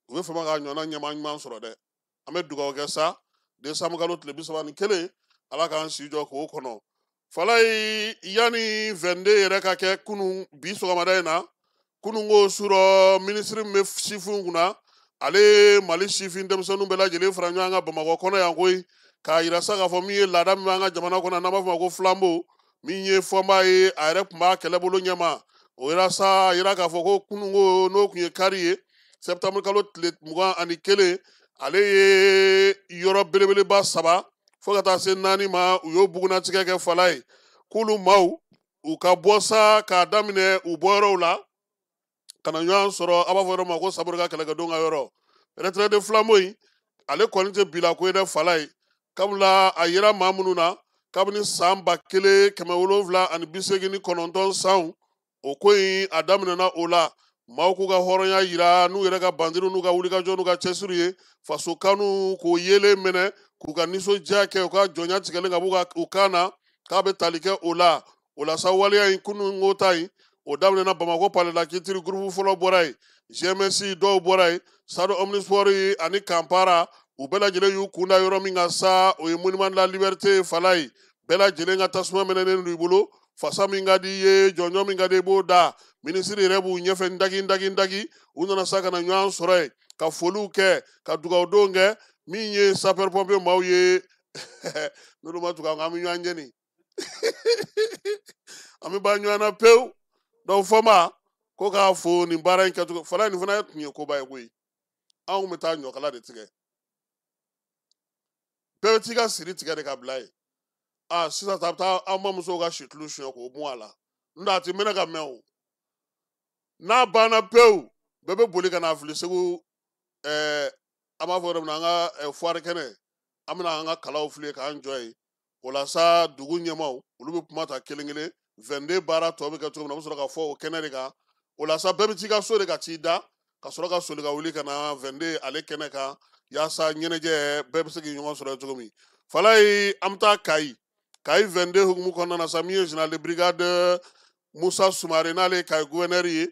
u bɛ fama ka ɲɔgɔnna ɲɛmaa ɲuman sɔrɔ dɛ an bɛ dugawu kɛ sa décembre kalo tile 31 ala k'an si jɔ k'o kɔnɔ fala ye yanni 22 yɛrɛ ka kɛ kunun bi sɔgɔmada in na kunun ko surɔ minisiri min bɛ sifin kunna ale Mali sifin denmisɛnninw bɛɛ lajɛlen fara ɲɔgɔn kan Bamakɔ kɔnɔ yan koyi k'a yira sa k'a fɔ min ye laada min b'an ka jamana kɔnɔ n'an b'a fɔ o ma ko flambeau min ye fɔnba ye a yɛrɛ tun b'a kɛlɛbolo ɲɛma o yɛrɛ sa yira k'a fɔ ko kunun ko n'o tun ye kari ye septembre kalo tile 21 ale ye yɔrɔ belebeleba 3 fo ka taa se 4 ma u y'o bugunatigɛ kɛ fala ye k'olu maaw u ka bɔ sa k'a daminɛ u bɔyɔrɔw la ka na ɲɔgɔn sɔrɔ a b'a fɔ yɔrɔ ma ko Sabori ka kɛlɛkɛdenw ka yɔrɔ retraite de flambeau in ale kɔni tɛ bila ko ye dɛ fala ye kabula a yira maa minnu na kabini san 1789 san o ko in a daminɛna o la maaw k'u ka hɔrɔnya yira n'u yɛrɛ ka bandiriw n'u ka wulikajɔ n'u ka cɛsiri ye faso kanu k'o yelen minɛ k'u ka nisɔndiya kɛ u ka jɔnya tigɛlen ka bɔ u kan na k'a bɛ tali kɛ o la sa waleya in kunun ko ta yen o daminɛna Bamakɔ palais la kitiri groupe fɔlɔ bɔra yen GMS dɔw bɔra yen Sado Omnisport ani Kampara u bɛɛ lajɛlen y'u kunda yɔrɔ min kan sa o ye monument de la liberté fala ye bɛɛ lajɛlen ka tasuma minɛnen don i bolo fasa min ka di i ye jɔnjɔn min ka di i b'o da minisiri yɛrɛ b'u ɲɛfɛ ndagi u nana sa ka na ɲɔgɔn sɔrɔ yen ka foliw kɛ ka dugawudenw kɛ min ye sapeur pompier maaw ye n'olu ma tugu an bɛ ɲɔgɔn jɛni an bɛ ban ɲɔgɔn na pewu donc fɔ ma ko k'a fo nin baara in kɛcogo fala nin fana tun ye koba ye koyi anw bɛ taa ɲɔkala de tigɛ bɛɛ bɛ t'i ka siri tigɛ de ka bila yen sisan ta bɛ taa an bamusow ka situlu suɲɛ k'o bɔn a la n'o a tɛ mɛnɛ ka mɛn o n'a banna pewu bɛɛ bɛ boli ka na fili segu an b'a fɔ yɔrɔ min na an ka foire kɛnɛ an bɛna an ka kalaw fili k'an jɔ yen o la sa dugu ɲɛmaaw olu bɛ kuma ta kelen kelen 22 baara tɔ bɛ kɛ cogo min na u bɛ sɔrɔ ka fɔ o kɛnɛ de kan o la sa bɛɛ bɛ t'i ka so de ka t'i da ka sɔrɔ ka soli ka wuli ka na 22 ale kɛnɛ kan yaasa ɲɛnajɛ bɛɛ bɛ se k'i ɲɔgɔn sɔrɔ cogo min fala ye an bɛ taa Kayi 22 hukumu kɔnɔna na sa min ye général de brigade Musa Sumare n'ale ye Kayi gouverneur ye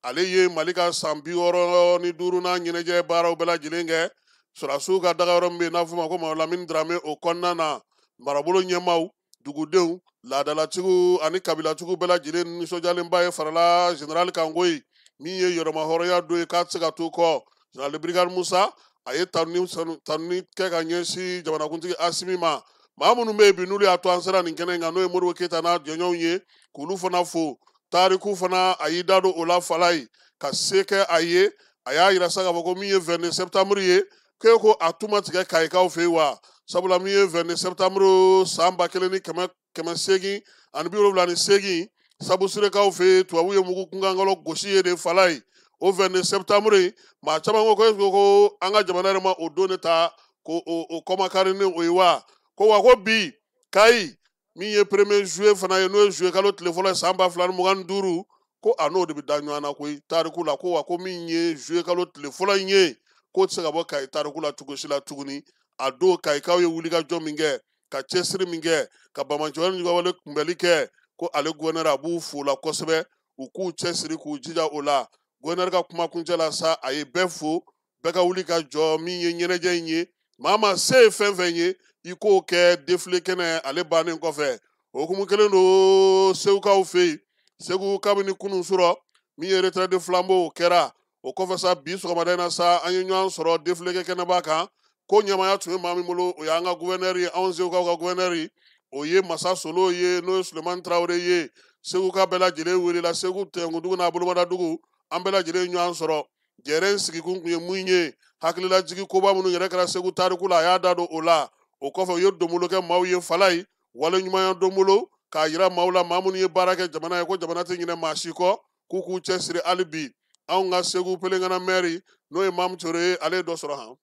ale ye Mali ka san 65 na ɲɛnajɛ baaraw bɛɛ lajɛlen kɛ sɔrɔdasiw ka daga yɔrɔ min bɛ yen n'a fɔ o ma ko Mamadu Lamini Dramé o kɔnɔna na marabolo ɲɛmaaw dugudenw laadalatigiw ani kabilatigiw bɛɛ lajɛlen nisɔndiyalenba ye farala général kan koyi min ye yɔrɔma hɔrɔnya don ye k'a tɛ se ka to kɔ général de brigade Musa a ye tanuni kɛ ka ɲɛsin jamanakuntigi Asimi ma maa minnu bɛ yen bi n'olu y'a to an sera nin kɛnɛ in kan n'o ye Modibo Keyita n'a jɔnɲɔgɔnw ye k'olu fana fo tariku fana a y'i da don o la fala ye ka se kɛ a ye a y'a yira sa k'a fɔ ko min ye 22 septembre ye k'e ko a tuma tigɛ Kayikaw fɛ yen wa sabula min ye 22 septembre san 1978 sabu sirekaw fɛ yen tubabu ye mugu kunkankalɔ gosi ye de fala ye o 22 septembre maa caman ko an ka jamana yɛrɛ ma o don de ta ko o kɔmakari ni o ye wa ko bi Kayi min ye 1er juillet fana ye n'o ye juillet kalo tile fɔlɔ ye san 2025 ko a n'o de bɛ da ɲɔgɔn na koyi tariku la ko wa ko min ye juye kalo tile fɔlɔ in ye k'o tɛ se ka bɔ Kayi tariku la cogo si la tuguni a don Kayikaw ye wulikajɔ min kɛ ka cɛsiri min kɛ ka Bamajɔya ni ɲɔgɔnwale kunbɛli kɛ ko ale gouverneur a b'u fo la kosɛbɛ u k'u cɛsiri k'u jija o la gouverneur ka kumakuncɛ la sa a ye bɛɛ fo bɛɛ ka wuli ka jɔ min ye ɲɛnajɛ in ye maa ma se ye fɛn fɛn ye i k'o kɛ défilé kɛnɛ ale bannen kɔfɛ o hukumu kelen don segukaw fɛ yen Segu kabini kunun sɔrɔ min ye retraite de flambeau kɛra o kɔfɛ sa bi sɔgɔmada in na sa an ye ɲɔgɔn sɔrɔ défilé kɛ kɛnɛba kan ko ɲamaya tun ye maa min bolo o y'an ka gouverneur ye anw segukaw ka gouverneur ye o ye Masa Solo ye n'o ye Sulemani Traoré ye Segu ka bɛɛ lajɛlen welela Segu Tɛnkundugu n'a Bolomadadugu an bɛɛ lajɛlen ɲɔgɔn sɔrɔ jɛrɛ in sigikun tun ye mun ye hakililajigi koba minnu yɛrɛ kɛra Segu tariku la a y'a da don o la o kɔfɛ u ye donbolo kɛ maaw ye Fala ye wale ɲumanya donbolo k'a jira maaw la maa minnu ye baara kɛ jamana ye ko jamana tɛ ɲinɛ maa si kɔ k'u k'u cɛsiri hali bi anw ka Segu Pelengana maire n'o ye Mamu Ture ye ale ye dɔ sɔrɔ han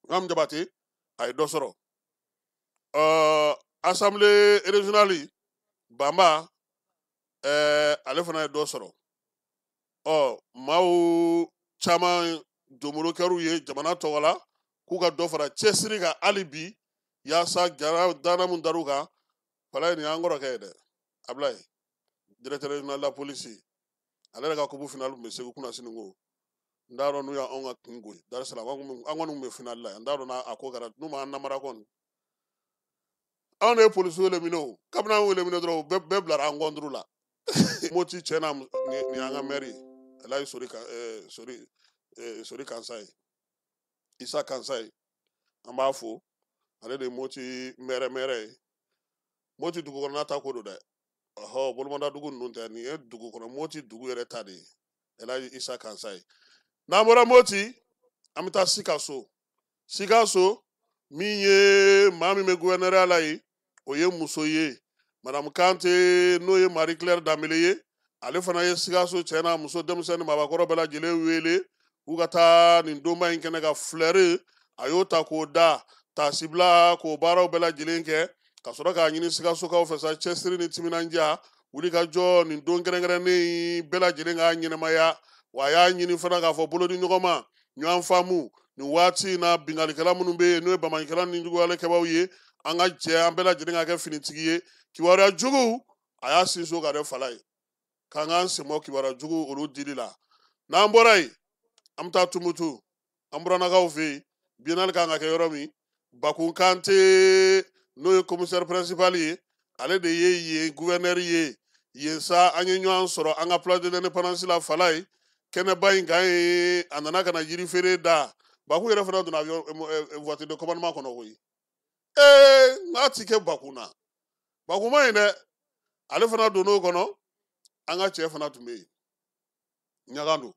Mamu Jabate a ye dɔ sɔrɔ assemblée régionale Bamba ale fana ye dɔ sɔrɔ maaw caman donbolo kɛr'u ye jamana tɔgɔ la k'u ka dɔ fara cɛsiri kan hali bi yaasa dana mun dar'u kan Fala ye nin y'an kɔrɔkɛ ye dɛ Ablaye directeur régional de la police ale yɛrɛ ka coupe finale tun bɛ Segu kunna siniko n t'a dɔn n'u y'anw ka kin goyi Dar es Salaam an kɔni tun bɛ finale la yan n t'a dɔn n'a ko kɛra n'u m'an namara kɔni anw de ye polisiw wele minɛ o kabini an wele minɛ dɔrɔn bɛɛ bilara an kɔnturu la Moti cɛ na nin y'an ka maire ye Alayi Sori Kansa ye Isa Kansa ye an b'a fo ale de ye Moti maire ye Moti dugu kɔnɔna ta ko don dɛ Bolomadadugu ninnu tɛ nin ye dugu kɔnɔ Moti dugu yɛrɛ ta de ye Alayi Isa Kansa ye n'an bɔra Moti an bɛ taa Sikaso min ye maa min bɛ gouverneur la ye o ye muso ye Madame Kante n'o ye Marie Claire Dambele ye ale fana ye Sikaso cɛ n'a muso denmisɛnnin maabakɔrɔ bɛɛ lajɛlen wele k'u ka taa nin donba in kɛnɛ ka fleurir a y'o ta k'o da tasibila k'o baaraw bɛɛ lajɛlen kɛ ka sɔrɔ k'a ɲini Sikasokaw fɛ sa cɛsiri ni timinandiya wuli ka jɔ nin don kɛrɛnkɛrɛnnen bɛɛ lajɛlen k'a ɲɛnamaya wa a y'a ɲini fana k'a fɔ bolo di ɲɔgɔn ma ɲɔgɔn faamu nin waati in na bingalikɛla minnu bɛ yen n'o ye bamaɲikɛla ni juguyalekɛbaw ye an ka jɛ an bɛɛ lajɛlen ka kɛ finitigi ye kibaruya jugu a y'a sinsin ka kɛ Fala ye k'an k'an senbɔ kibaruya jugu olu dili la n'an bɔra yen an bɛ taa Tumutu an buranakaw fɛ yen biennale kan ka kɛ yɔrɔ min Bakun Kante n'o ye commissaire principal ye ale de ye yen gouverneur ye yen sa an ye ɲɔgɔn sɔrɔ an ka place de l'indépendance la Fala ye kɛnɛba in kan ye a nana ka na yiri feere da Bakun yɛrɛ fana donna voiture de commandement kɔnɔ koyi n'a ti kɛ Bakun na Bakun ma ɲi dɛ ale fana donn'o kɔnɔ an ka cɛ fana tun bɛ yen ɲaga don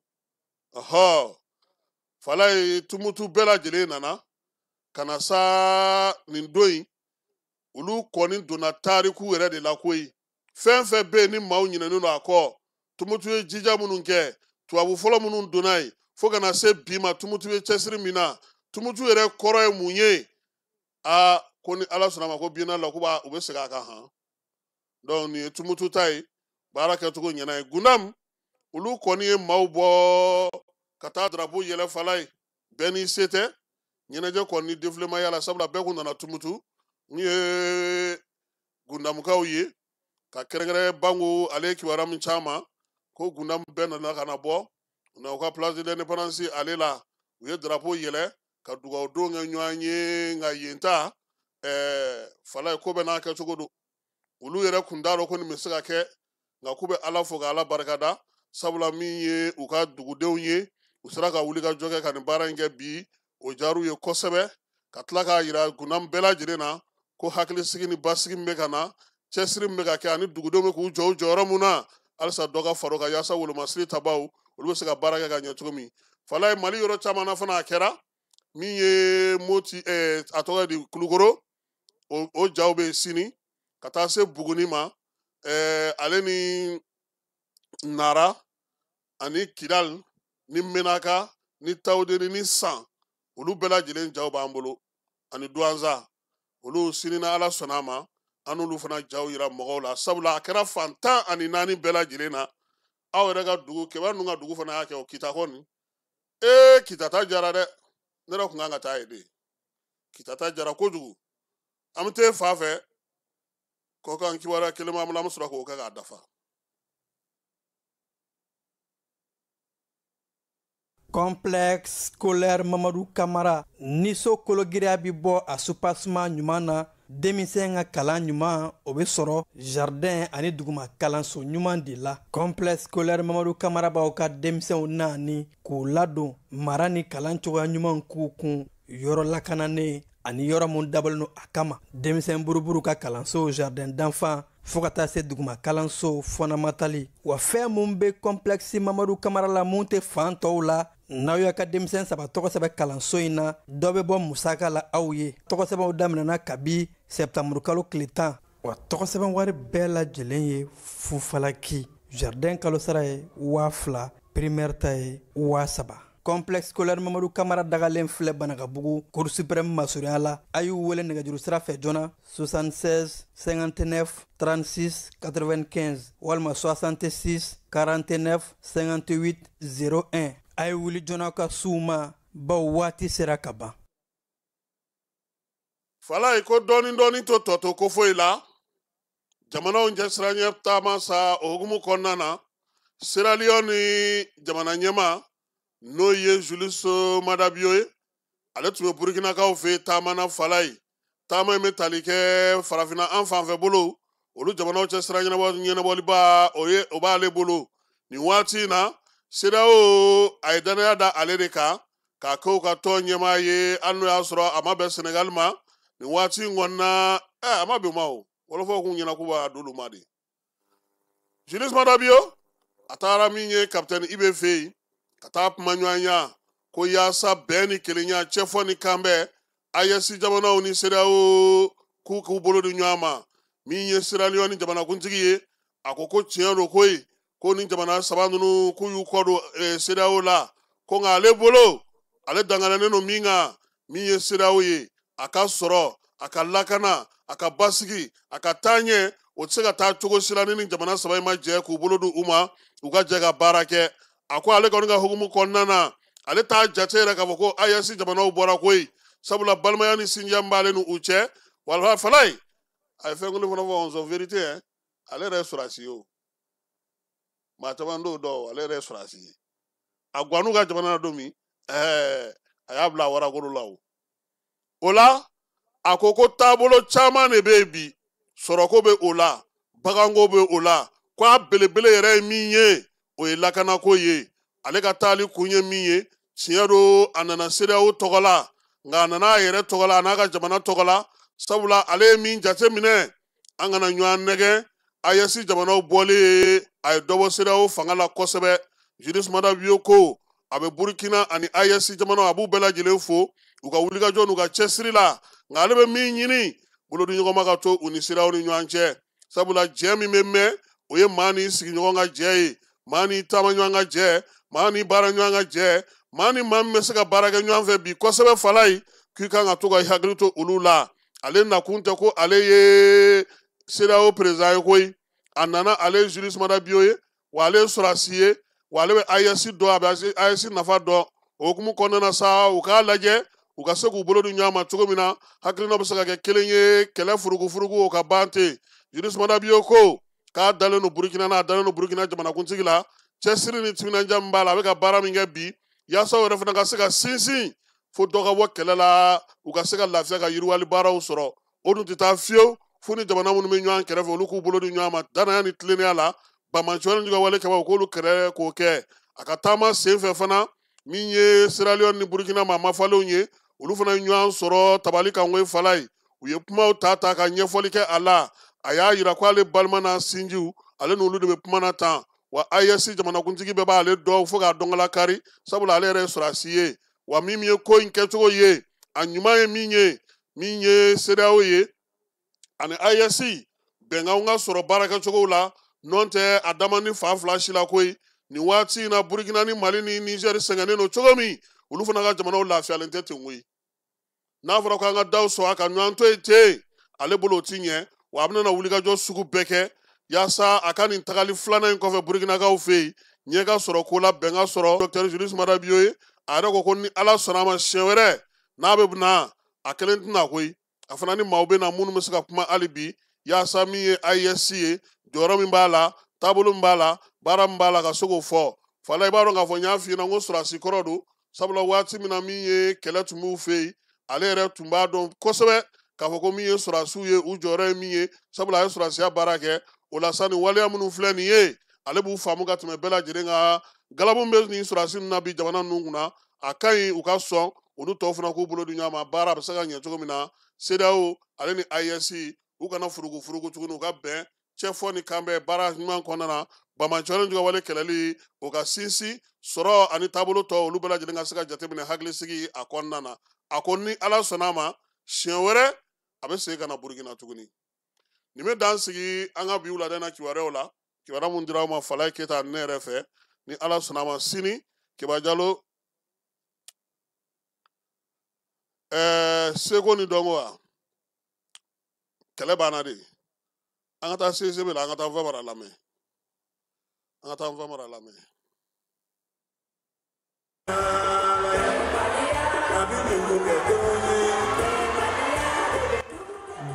Fala ye Tumutu bɛɛ lajɛlen nana ka na sa nin don in olu kɔni donna tariku yɛrɛ de la koyi fɛn fɛn bɛ yen ni maaw ɲinɛnen don a kɔ Tumutu ye jija minnu kɛ tubabu fɔlɔ minnu donna yen fo ka na se bi ma Tumutu ye cɛsiri min na Tumutu yɛrɛ kɔrɔ ye mun ye ko ni Ala sɔnna a ma ko biennale la u bɛ segin a kan han donc nin ye Tumutu ta ye baara kɛcogo ɲɛna ye Gundam olu kɔni ye maaw bɔ ka taa drapeau yɛlɛ Fala ye bɛɛ n'i se tɛ ɲɛnajɛ kɔni ni défilé ma y'a la sabula bɛɛ kun nana Tumutu n ye Gundamukaw ye ka kɛrɛnkɛrɛn Bango ale ye kibaruya min c'an ma ko Gundam bɛɛ nana ka na bɔ u na u ka place de l'indépendance ale la u ye drapeau yɛlɛ ka dugawu don kɛ ɲɔgɔn ye nka yen ta Fala ye ko bɛɛ n'a kɛcogo don olu yɛrɛ kun t'a dɔn ko nin bɛ se ka kɛ nka k'u bɛ Ala fo ka Ala barikada sabula min ye u ka dugudenw ye u sera ka wuli ka jɔ kɛ ka nin baara in kɛ bi o diyar'u ye kosɛbɛ ka tila k'a jira Gundam bɛɛ lajɛlen na ko hakilisigi ni basigi min bɛ ka na cɛsiri min bɛ ka kɛ ani dugudenw bɛ k'u jɔ u jɔyɔrɔ mun na halisa dɔ ka fara o kan yaasa wolomasiri tabaw olu bɛ se ka baara kɛ ka ɲɛ cogo min Fala ye Mali yɔrɔ caman na fana a kɛra min ye Moti a tɔgɔ ye di Kulukoro o jaw bɛ yen sini ka taa se Buguni ma ale ni Nara ani Kidal ni Menaka ni Tawudeni ni San olu bɛɛ lajɛlen jaw b'an bolo ani Douanza olu sini na Ala sɔnna a ma an n'olu fana jaw yira mɔgɔw la sabula a kɛra fan 14 bɛɛ lajɛlen na aw yɛrɛ ka dugu kibaru ninnu ka dugu fana y'a kɛ o kita kɔni kita ta jara dɛ ne yɛrɛ kun kan ka taa ye de kita ta jara kojugu an bɛ taa fa fɛ k'o kan kibaruya kelen b'an bolo an bɛ sɔrɔ k'o kɛ k'a dafa. Complexe scolaire Mamadou Kamara niso kologiria bi bɔ a supasuma ɲuman na denmisɛn ka kalan ɲuman o bɛ sɔrɔ jardin ani duguma kalanso ɲuman de la. Complexe scolaire Mamadou Kamara b'aw ka denmisɛnw naani k'u ladon mara ni kalan cogoya ɲuman k'u kun yɔrɔ lakananen ani yɔrɔ mun dabɔlen don a kama. Denmisɛn buruburu ka kalanso jardin d'enfant fo ka taa se duguma kalanso fondamentali wa fɛn mun bɛ complexe Mamadou Kamara la mun tɛ fan tɔw la. N'aw y'a ka denmisɛn saba tɔgɔ sɛbɛn kalanso in na dɔ bɛ bɔ musaka la aw ye. Tɔgɔ sɛbɛnw daminɛna kabi septembre kalo tile 10 wa tɔgɔ sɛbɛn wari bɛɛ lajɛlen ye fufalaki. Jardin kalo sara ye 2000, primaire ta ye 3000. Complexe scolaire Mamadou Kamara dagalen filɛ Banagabugu Cour suprême masurunya la. A y'u wele nɛgɛjuru sira fɛ joona 76 59 36 95 walima 66 49 58 01. A ye wuli joona ka s'u ma baw waati sera ka ban. Fala ko dɔɔni to tɔtɔ ko foyi la jamanaw cɛsira ɲɛ taama sa o hukumu kɔnɔna na Sierra Leone ni jamana ɲɛma n'o ye Julius Maada Bio ye ale tun bɛ Burukinakaw fɛ taama na Fala ye taama in bɛ tali kɛ farafinna an fan fɛ bolo olu jamanaw cɛsira ɲɛnabɔliba o b'ale bolo nin waati in na CEDEAO a ye danaya da ale de kan k'a kɛ u ka tɔn ɲɛmaa ye hali n'o y'a sɔrɔ a ma bɛn Senegal ma nin waati in kɔnɔna a ma bɛn ma o wɔlɔfɔw kun ɲɛna k'u b'a d'olu ma de. Julius Maada Bio a taara min ye capitaine Ibe fɛ yen ka taa kuma ɲɔgɔnya ko yaasa bɛn ni kelenya cɛfɔ ni kanbɛn AES jamanaw ni CEDEAO k'u bolo di ɲɔgɔn ma min ye Sierra Leone jamanakuntigi ye a ko tiɲɛ don koyi ko ni jamana saba ninnu k'u y'u kɔ don CEDEAO la ko nka ale bolo ale danganalen don min kan min ye CEDEAO ye a ka sɔrɔ a ka lakana a ka basigi a ka taa ɲɛ o tɛ se ka taa cogo si la ni jamana saba in ma jɛ k'u bolo di u ma u ka jɛ ka baara kɛ a ko ale kɔni ka hukumu kɔnɔna na ale t'a jate yɛrɛ k'a fɔ ko AES jamanaw bɔra koyi sabula balimaya ni sinjiya b'ale ni u cɛ wala Fala ye a ye fɛn kelen fana fɔ en vérité ale yɛrɛ ye sɔrɔsi ye o maa caman t'o dɔn ale yɛrɛ ye sɔrɔsi ye a guwanu ka jamana na don min a y'a bila a warakoro la o la a ko taabolo caman de bɛ yen bi sɔrɔko bɛ o la baganko bɛ o la ko a belebele yɛrɛ ye min ye o ye lakanako ye ale ka taali kun ye min ye tiɲɛ don a nana CEDEAO tɔgɔ la nka a nana a yɛrɛ tɔgɔ la a n'a ka jamana tɔgɔ la sabula ale ye min jate minɛ an kana ɲɔgɔn nɛgɛ AES jamanaw bɔlen ye a ye dɔ bɔ CEDEAO fanga la kosɛbɛ Julius Maada Bio ko a bɛ Burkina ani AES jamanaw a b'u bɛɛ lajɛlen fo u ka wulikajɔ n'u ka cɛsiri la nka ale bɛ min ɲini bolodiɲɔgɔnma ka to u ni CEDEAO ni ɲɔgɔn cɛ sabula jɛ min bɛ mɛn o ye maa ni sigiɲɔgɔn ka jɛ ye maa ni taama ɲɔgɔn ka jɛ maa ni baara ɲɔgɔn ka jɛ maa ni maa min bɛ se ka baara kɛ ɲɔgɔn fɛ bi kosɛbɛ Fala ye k'i kan ka to ka hakili to olu la ale nakun tɛ ko ale ye CEDEAO président ye koyi a nana ale Julius Maada Bio ye wa ale ye sɔrɔsi ye wa ale bɛ AES dɔn a bɛ AES nafa dɔn o hukumu kɔnɔna na sa u k'a lajɛ u ka se k'u bolo di ɲɔgɔn ma cogo min na hakilina bɛ se ka kɛ kelen ye kɛlɛ furugufurugu o ka ban ten Julius Maada Bio ko k'a dalen don Burkina n'a dalen don Burkina jamanakuntigi la cɛsiri ni timinandiya min b'a la a bɛ ka baara min kɛ bi yaasa o yɛrɛ fana ka se ka sinsin fo dɔ ka bɔ kɛlɛ la u ka se ka lafiya ka yiriwali baaraw sɔrɔ o dun tɛ taa fiyewu fo ni jamana minnu bɛ ɲɔgɔn kɛrɛfɛ olu k'u bolo di ɲɔgɔn ma danaya ni tilennenya la bamananci ka wale kɛbaa u k'olu kɛlɛ k'o kɛ a ka taama sen fɛ fana min ye Sierra Leone ni Burkina ma mafalenw ye olu fana ye ɲɔgɔn sɔrɔ tabali kan ko Fala ye u ye kumaw ta ka ɲɛfɔli kɛ a la a y'a yira ko ale balima n'a sinjiw ale n'olu de bɛ kuma na tan wa AES jamanakuntigi bɛɛ b'ale dɔn fo k'a dɔn kari sabula ale yɛrɛ ye sɔrɔsi ye wa min ye ko in kɛcogo ye a ɲuman ye min ye CEDEAO ye ani AES bɛnkanw ka sɔrɔ baarakɛcogow la nɔn tɛ a dama ni fan fila si la koyi nin waati in na Burkina ni Mali ni Niger sɛgɛnnen don cogo min olu fana ka jamanaw lafiyalen tɛ ten koyi n'a fɔra ko an ka daw sɔn a ka ɲɔgɔn to yen ten ale bolo o ti ɲɛ wa a bɛna wulikajɔ sugu bɛɛ kɛ yaasa a ka nin tagali filanan in kɔfɛ burukinakaw fɛ yen ɲɛ ka sɔrɔ ko la bɛn ka sɔrɔ Dr Julius Mada Bio ye a yɛrɛ ko ni ala sɔnna a ma siɲɛ wɛrɛ n'a bɛ na a kelen tɛna koyi a fana ni maaw bɛ na minnu bɛ se ka kuma hali bi yaasa min ye IES ye jɔyɔrɔ min b'a la taabolo min b'a la baara min b'a la ka se k'o fɔ fala i b'a dɔn k'a fɔ n y'a f'i ɲɛna ko sɔrɔdasi kɔrɔ don sabula waati min na min ye kɛlɛ tun b'u fɛ yen ale yɛrɛ tun b'a dɔn kosɛbɛ k'a fɔ ko min ye sɔrɔdasiw ye u jɔyɔrɔ ye min ye sabula a ye sɔrɔdasiya baara kɛ o la sa nin waleya minnu filɛ nin ye ale b'u faamu ka tɛmɛ bɛɛ lajɛlen kan galabu bɛ nin sɔrɔdasi ninnu na bi jamana ninnu kunna a ka ɲi u ka sɔn olu tɔw fana k'u bolo di ɲɔgɔn ma baara a bɛ se ka ɲɛ cogo min na CEDEAO ale ni IES u kana furugu tuguni u ka bɛn cɛfɔ ni kanbɛn baara ɲuman kɔnɔna na bamacɔlen juguya wale kɛlɛli o ka sinsin sɔrɔ ani taabolo tɔ olu bɛɛ lajɛlen ka se ka jateminɛ hakilisigi a kɔnɔna na a ko ni ala sɔnna a ma siɲɛ wɛrɛ a bɛ segin ka na Burukina tuguni nin bɛ dan sigi an ka bi wulada na kibaruyaw la kibaruya mun dira aw ma Falaye Keyita ne yɛrɛ fɛ ni ala sɔnna a ma sini Keba Jalo seko ni dɔnko wa kɛlɛ banna de an ka taa CCB la an ka taa Famara lamɛn an ka taa Famara lamɛn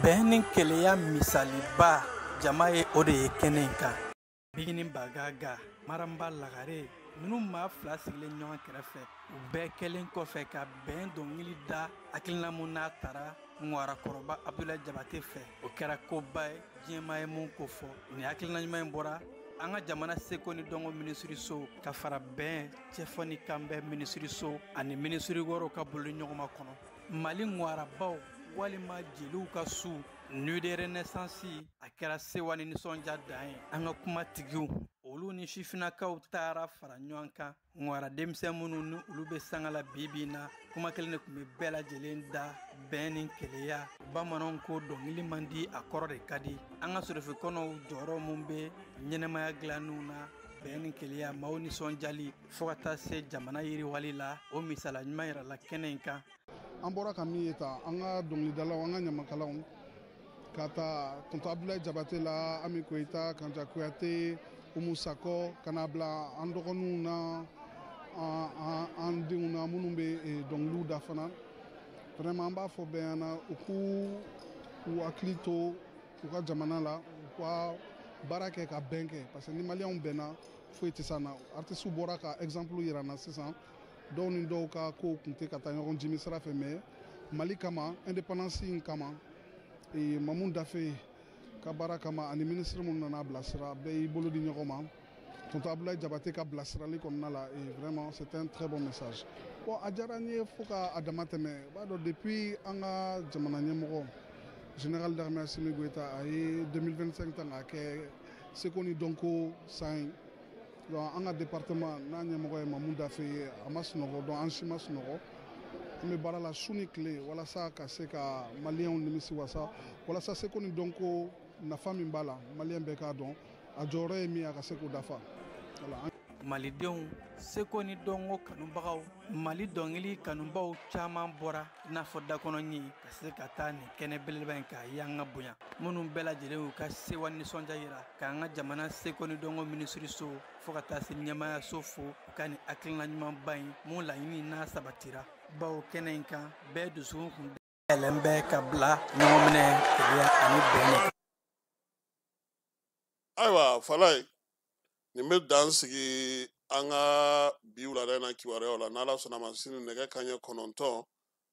bɛn ni keleya misaliba jama ye o de ye kɛnɛ in kan bigini bagaga maramba lagare ninnu maa fila sigilen ɲɔgɔn kɛrɛfɛ u bɛɛ kɛlen kɔfɛ ka bɛn dɔnkili da hakilina mun n'a tara ŋwarakɔrɔba Abdoulaye Jabate fɛ o kɛra koba ye diɲɛma ye mun ko fɔ ni hakilina ɲuman in bɔra an ka jamana seko ni dɔnko minisiriso ka fara bɛn cɛfɔ ni kanbɛn minisiriso ani minisiri wɔɔrɔw ka bolo ɲɔgɔnma kɔnɔ mali ŋwarabaw walima jeliw ka su nuit de renaissance a kɛra sewa ni nisɔndiya dan ye an ka kumatigiw olu ni sifinakaw taara fara ɲɔgɔn kan ŋwara denmisɛn minnu ni olu bɛ sanga la bibi na kuma kelen de tun bɛ bɛɛ lajɛlen da bɛn ni keleya bamananw ko dɔnkili man di a kɔrɔ de ka di an ka sɔrɔfikɔnɔw jɔyɔrɔ min bɛ ɲɛnɛmaya dilanniw na bɛn ni keleya maaw nisɔndiyali fo ka taa se jamana yiriwali la o misala ɲuman yirala kɛnɛ in kan an bɔra ka min ye ta an ka dɔnkilidalaw an ka ɲamakalaw ka taa tonton Abdoulaye Jabate la Ami Koyita Kanja Kuyate Umu Sakɔ ka na bila an dɔgɔninw na an denw na minnu bɛ dɔnkiliw da fana vraiment an b'a fɔ bɛɛ ɲɛna u k'u hakili to u ka jamana la u ka baara kɛ ka bɛn kɛ parce que ni maliyɛnw bɛnna foyi tɛ s'an na artistes bɔra ka exemple yira n na sisan dɔw ni dɔw ka kow tun tɛ ka taa ɲɔgɔn jimi sira fɛ mais Mali kama indépendance in kama Mamu Dafe ka baara kama ani ministre minnu nana bilasira bɛɛ y'i bolo di ɲɔgɔn ma tonton Abdoulaye Jabate ka bilasirali kɔnɔna la vraiment c'est un très bon message bon a diyara n ye fo ka a dama tɛmɛ i b'a dɔn depuis an ka jamana ɲɛmɔgɔ général d'armée Assimi Goïta a ye 2025 ta k'a kɛ seko ni dɔnko san ye donc an ka département n'a ɲɛmɔgɔ ye Mamu Dafe ye a ma sunɔgɔ donc an si ma sunɔgɔ an bɛ baara la su ni tile walasa ka se ka maliyɛnw nimisi wasa walasa seko ni dɔnko nafa min b'a la maliyɛn bɛɛ k'a dɔn a jɔyɔrɔ ye min ye a ka se k'o dafa malidenw seko ni dɔnko kanubagaw mali dɔnkili kanubaw caman bɔra i n'a fɔ dakɔnɔɲi ka se ka taa nin kɛnɛ belebeleba in k'a ye an ka bonya minnu bɛɛ lajɛlen y'u ka sewa nisɔndiya yira k'an ka jamana seko ni dɔnko minisiriso fo ka taa se ɲɛmayaso fo u ka nin hakilina ɲumanba in mun laɲini n'a sabatira bawo kɛnɛ in kan bɛɛ dusukun kun yɛlɛn bɛ ka bila ɲɔgɔn minɛ keleya ani bɛn. Ayiwa Falaye nin bɛ dan sigi an ka bi wulada in na kibaruyaw la n'Ala sɔnna ma sini nɛgɛ kanɲɛ 9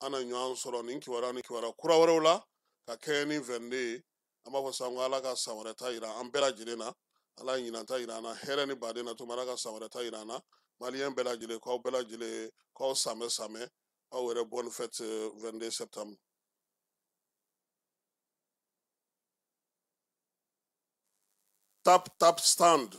an na ɲɔgɔn sɔrɔ nin kibaruya ni kibaruya kura wɛrɛw la ka kɛɲɛ ni 22 ye an b'a fɔ sisan ko Ala ka san wɛrɛ ta jira an bɛɛ lajɛlen na Ala ye ɲinan ta jira an na hɛrɛ ni baden na tuma Ala ka san wɛrɛ ta jira an na maliyɛn bɛɛ lajɛlen k'aw bɛɛ lajɛlen k'aw samɛ aw yɛrɛ bonne fête 22 septembre. Tap stand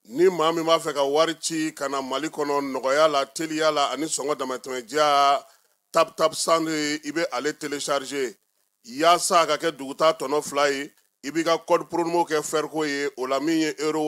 ni maa min b'a fɛ ka wari ci ka na Mali kɔnɔ nɔgɔya la teliya la ani sɔngɔ damatɛmɛdiya tap stand i bɛ ale télécharger yaasa a ka kɛ dugutaa tɔnɔ 2 ye i b'i ka code promo kɛ Ferco ye o la min ye euro